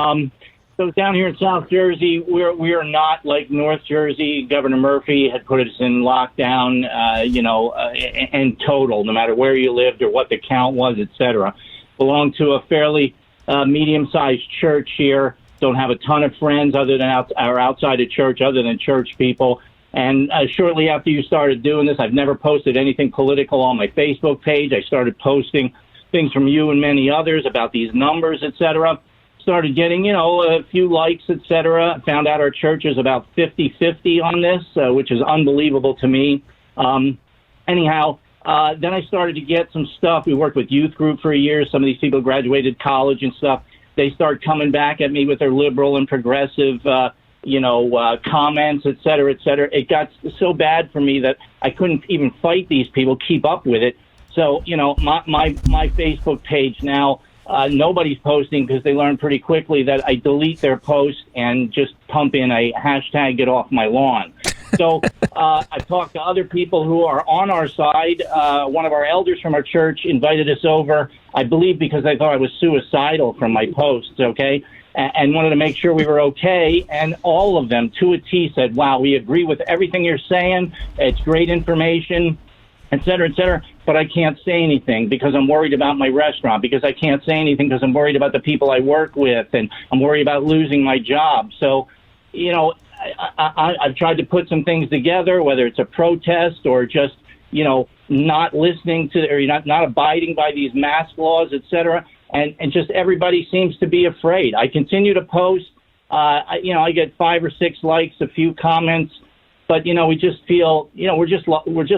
So down here in South Jersey, we are not like North Jersey. Governor Murphy had put us in lockdown, in total, no matter where you lived or what the count was, et cetera. Belong to a fairly medium-sized church here. Don't have a ton of friends other than outside of church, other than church people. And shortly after you started doing this, I've never posted anything political on my Facebook page. I started posting things from you and many others about these numbers, et cetera. Started getting, a few likes, et cetera. Found out our church is about 50-50 on this, which is unbelievable to me. Anyhow, then I started to get some stuff. We worked with youth group for a year. Some of these people graduated college and stuff. They start coming back at me with their liberal and progressive, comments, et cetera, et cetera. It got so bad for me that I couldn't even fight these people, keep up with it. So, my Facebook page now, nobody's posting because they learn pretty quickly that I delete their post and just pump in a hashtag get off my lawn. So I've talked to other people who are on our side. One of our elders from our church invited us over, I believe because they thought I was suicidal from my posts, okay, and wanted to make sure we were okay. And all of them, to a T, said, wow, we agree with everything you're saying. It's great information, et cetera, but I can't say anything because I'm worried about my restaurant, because I can't say anything because I'm worried about the people I work with, and I'm worried about losing my job. So, I've tried to put some things together, whether it's a protest or just, not listening to or not abiding by these mask laws, et cetera. And just everybody seems to be afraid. I continue to post. I get 5 or 6 likes, a few comments. But, we just feel, we're just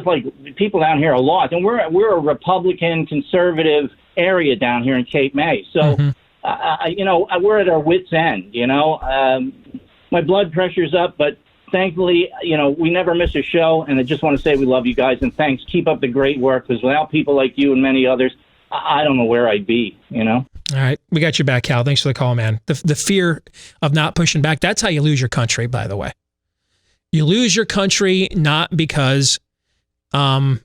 like people down here are lost. And we're a Republican conservative area down here in Cape May. So, we're at our wits' end, my blood pressure's up, but thankfully, we never miss a show. And I just want to say we love you guys and thanks. Keep up the great work, because without people like you and many others, I don't know where I'd be, All right. We got your back, Cal. Thanks for the call, man. The fear of not pushing back, that's how you lose your country, by the way. You lose your country not because not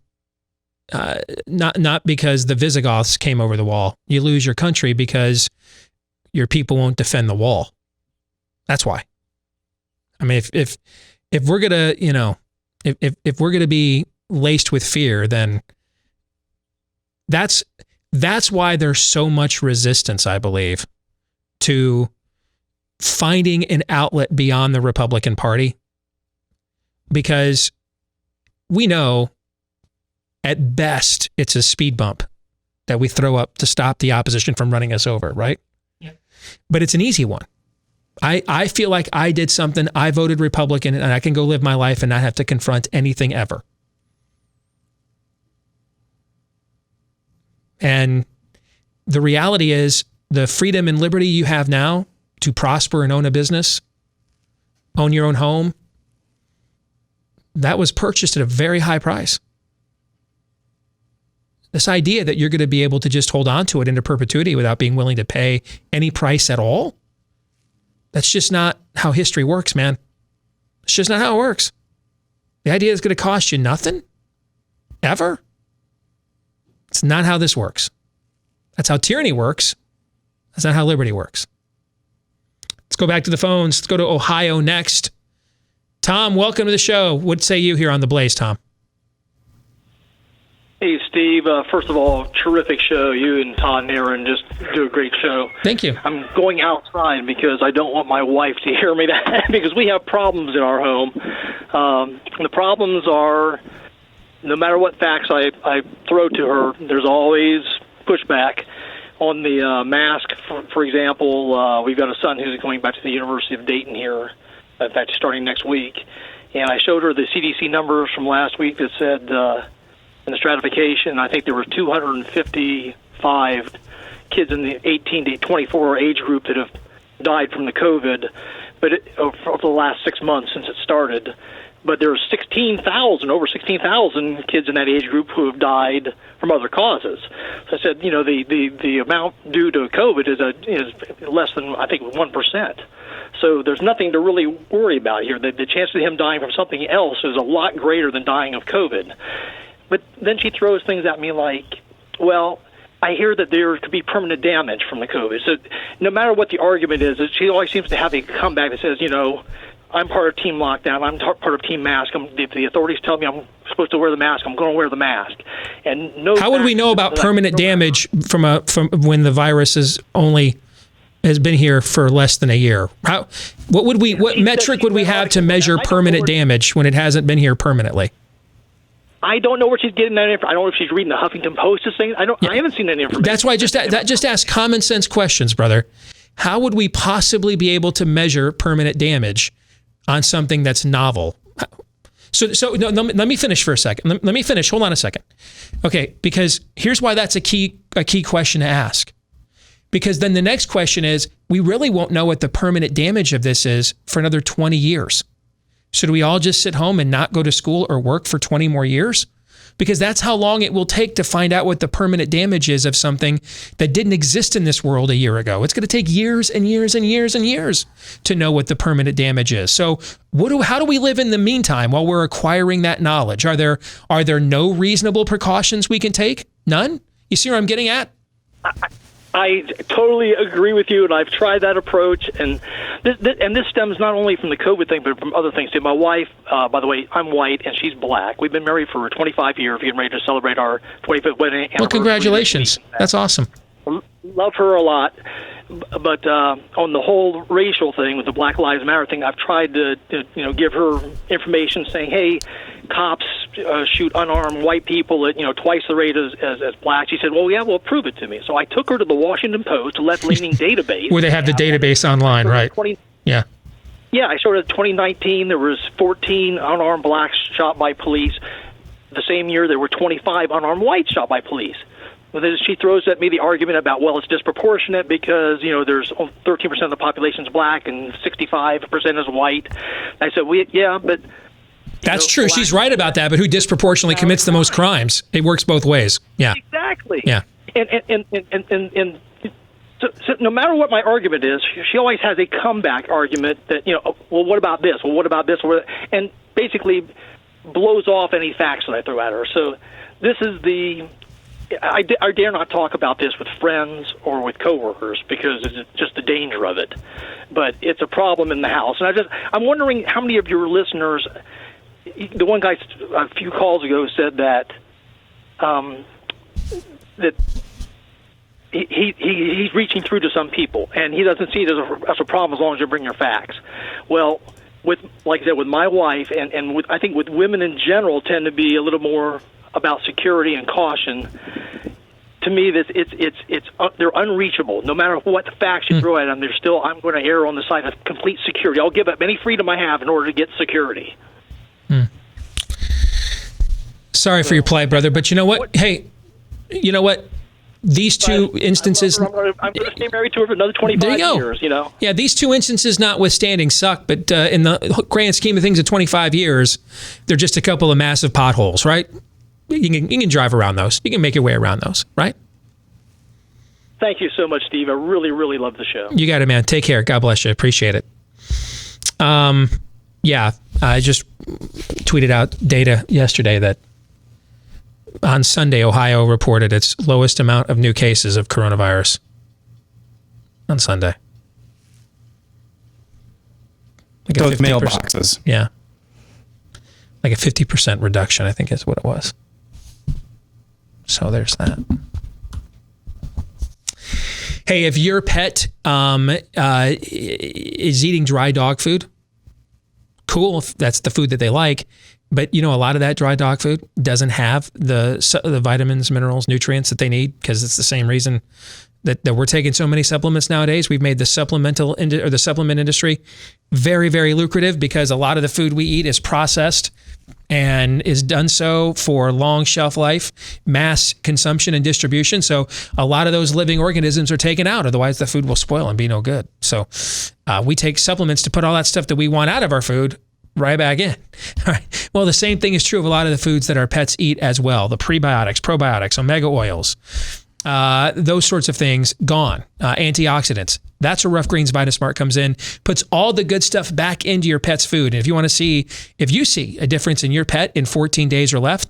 because the Visigoths came over the wall. You lose your country because your people won't defend the wall. That's why. I mean, if we're gonna, if we're gonna be laced with fear, then that's why there's so much resistance, I believe, to finding an outlet beyond the Republican Party. Because we know at best it's a speed bump that we throw up to stop the opposition from running us over, right? Yeah. But it's an easy one. I feel like I did something, I voted Republican, and I can go live my life and not have to confront anything ever. And the reality is the freedom and liberty you have now to prosper and own a business, own your own home, that was purchased at a very high price. This idea that you're going to be able to just hold on to it into perpetuity without being willing to pay any price at all, that's just not how history works, man. It's just not how it works. The idea is going to cost you nothing, ever. It's not how this works. That's how tyranny works. That's not how liberty works. Let's go back to the phones. Let's go to Ohio next. Tom, welcome to the show. What say you here on The Blaze, Tom? Hey, Steve. First of all, terrific show. You and Todd and Aaron just do a great show. Thank you. I'm going outside because I don't want my wife to hear me that because we have problems in our home. The problems are, no matter what facts I throw to her, there's always pushback. On the mask, for example, we've got a son who's going back to the University of Dayton here In fact, starting next week. And I showed her the CDC numbers from last week that said in the stratification, I think there were 255 kids in the 18 to 24 age group that have died from the COVID, but over the last 6 months since it started. But there are over 16,000 kids in that age group who have died from other causes. So I said, the amount due to COVID is less than, I think, 1%. So there's nothing to really worry about here. The chance of him dying from something else is a lot greater than dying of COVID. But then she throws things at me like, well, I hear that there could be permanent damage from the COVID. So no matter what the argument is, she always seems to have a comeback that says, I'm part of Team Lockdown. I'm part of Team Mask. If the authorities tell me I'm supposed to wear the mask, I'm going to wear the mask. And how would we know about permanent damage from when the virus has been here for less than a year? What metric would we have to measure permanent damage when it hasn't been here permanently? I don't know where she's getting that information. I don't know if she's reading the Huffington Post or saying. I haven't seen any information. That's why just ask common sense questions, brother. How would we possibly be able to measure permanent damage on something that's novel? So no, let me finish for a second. Let me finish. Hold on a second. Okay, because here's why that's a key question to ask. Because then the next question is, we really won't know what the permanent damage of this is for another 20 years. Should we all just sit home and not go to school or work for 20 more years? Because that's how long it will take to find out what the permanent damage is of something that didn't exist in this world a year ago. It's going to take years and years and years and years to know what the permanent damage is. So how do we live in the meantime while we're acquiring that knowledge? Are there no reasonable precautions we can take? None? You see where I'm getting at? I totally agree with you, and I've tried that approach. And this stems not only from the COVID thing, but from other things too. My wife, by the way, I'm white and she's black. We've been married for 25 years. We're getting ready to celebrate our 25th wedding anniversary. Well, congratulations. That's awesome. Love her a lot. But on the whole racial thing with the Black Lives Matter thing, I've tried to give her information saying, hey, cops shoot unarmed white people at twice the rate as black. She said, well, prove it to me. So I took her to the Washington Post, a left-leaning database. Where they have the database online, right? Yeah. Yeah, I showed her 2019 there was 14 unarmed blacks shot by police. The same year there were 25 unarmed whites shot by police. Well, then she throws at me the argument about, well, it's disproportionate because, there's 13% of the population is black and 65% is white. I said, but... That's true. She's right about that, but who disproportionately commits the most crimes? It works both ways. Yeah. Exactly. Yeah. And so no matter what my argument is, she always has a comeback argument that, well, what about this? Well, what about this? And basically blows off any facts that I throw at her. So this is I dare not talk about this with friends or with coworkers because it's just the danger of it. But it's a problem in the house. And I'm wondering how many of your listeners, the one guy a few calls ago said that he's reaching through to some people and he doesn't see it as a problem as long as you bring your facts. Well, like I said, with my wife and I think with women in general tend to be a little more about security and caution. To me, they're unreachable. No matter what facts you throw at them, I'm going to err on the side of complete security. I'll give up any freedom I have in order to get security. Sorry for your plight, brother, but you know what? Hey, you know what? These two instances... I'm going to stay married to her for another 25 years, Yeah, these two instances notwithstanding suck, but in the grand scheme of things of 25 years, they're just a couple of massive potholes, right? You can drive around those. You can make your way around those, right? Thank you so much, Steve. I really, really love the show. You got it, man. Take care. God bless you. Appreciate it. Yeah, I just tweeted out data yesterday that on Sunday, Ohio reported its lowest amount of new cases of coronavirus on Sunday. Like those mailboxes. Yeah. Like a 50% reduction, I think is what it was. So there's that. Hey, if your pet is eating dry dog food, cool, if that's the food that they like. But, a lot of that dry dog food doesn't have the vitamins, minerals, nutrients that they need because it's the same reason that we're taking so many supplements nowadays. We've made the supplement industry very, very lucrative because a lot of the food we eat is processed and is done so for long shelf life, mass consumption and distribution. So a lot of those living organisms are taken out. Otherwise, the food will spoil and be no good. So we take supplements to put all that stuff that we want out of our food right back in. All right. Well, the same thing is true of a lot of the foods that our pets eat as well. The prebiotics, probiotics, omega oils, those sorts of things, gone. Antioxidants. That's where Rough Greens VitaSmart comes in, puts all the good stuff back into your pet's food. And if you see a difference in your pet in 14 days or less,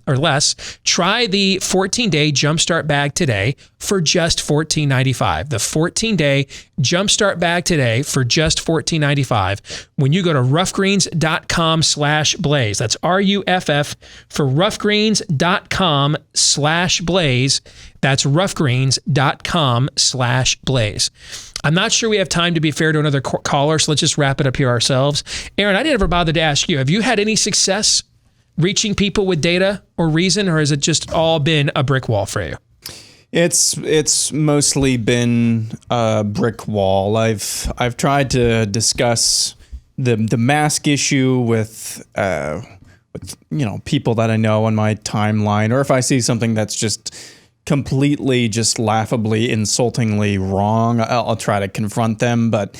try the 14-day Jumpstart bag today for just $14.95. The 14-day Jumpstart bag today for just $14.95 when you go to roughgreens.com/blaze. That's RUFF for roughgreens.com/blaze. That's roughgreens.com/blaze. I'm not sure we have time to be fair to another caller, so let's just wrap it up here ourselves. Aaron, I didn't ever bother to ask you, have you had any success reaching people with data or reason, or has it just all been a brick wall for you? It's mostly been a brick wall. I've tried to discuss the mask issue with people that I know on my timeline, or if I see something that's just completely, just laughably, insultingly wrong, I'll try to confront them. But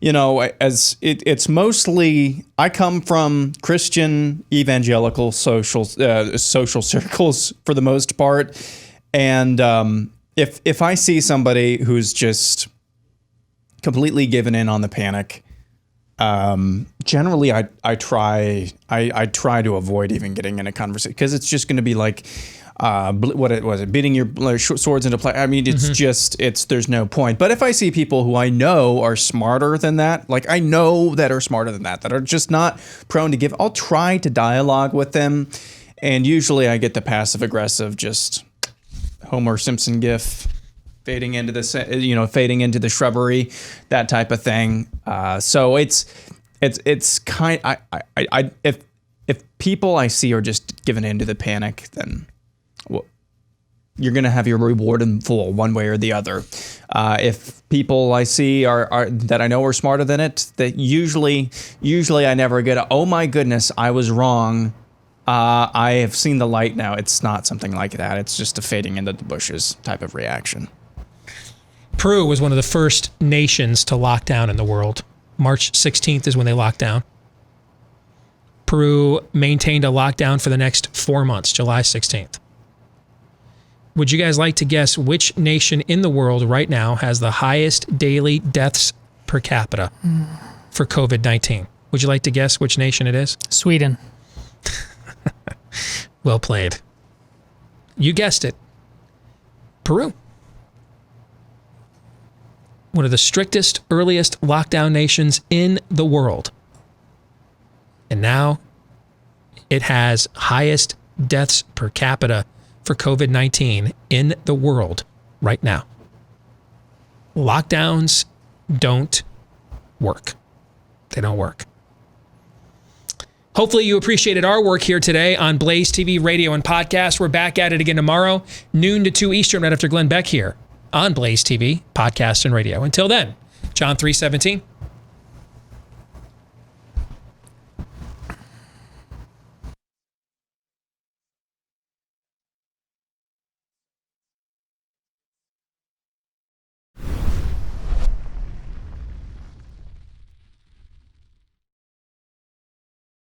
it's mostly, I come from Christian evangelical social circles for the most part, and if I see somebody who's just completely given in on the panic, generally I try to avoid even getting in a conversation, because it's just going to be like, beating your swords into play. I mean, it's just, there's no point. But if I see people who I know are smarter than that, that are smarter than that are just not prone to give, I'll try to dialogue with them. And usually I get the passive aggressive, just Homer Simpson gif, fading into the shrubbery, that type of thing. So it's kind, if people I see are just given into the panic, then you're going to have your reward in full, one way or the other. If people I see are that I know are smarter than it, that usually I never get oh my goodness, I was wrong. I have seen the light now. It's not something like that. It's just a fading into the bushes type of reaction. Peru was one of the first nations to lock down in the world. March 16th is when they locked down. Peru maintained a lockdown for the next 4 months, July 16th. Would you guys like to guess which nation in the world right now has the highest daily deaths per capita for COVID-19? Would you like to guess which nation it is? Sweden. Well played. You guessed it. Peru. One of the strictest, earliest lockdown nations in the world. And now it has highest deaths per capita for COVID-19 in the world right now. Lockdowns don't work. They don't work. Hopefully you appreciated our work here today on Blaze TV radio and podcast. We're back at it again tomorrow, noon to 2 Eastern, right after Glenn Beck here on Blaze TV, podcast and radio. Until then, John 3:17.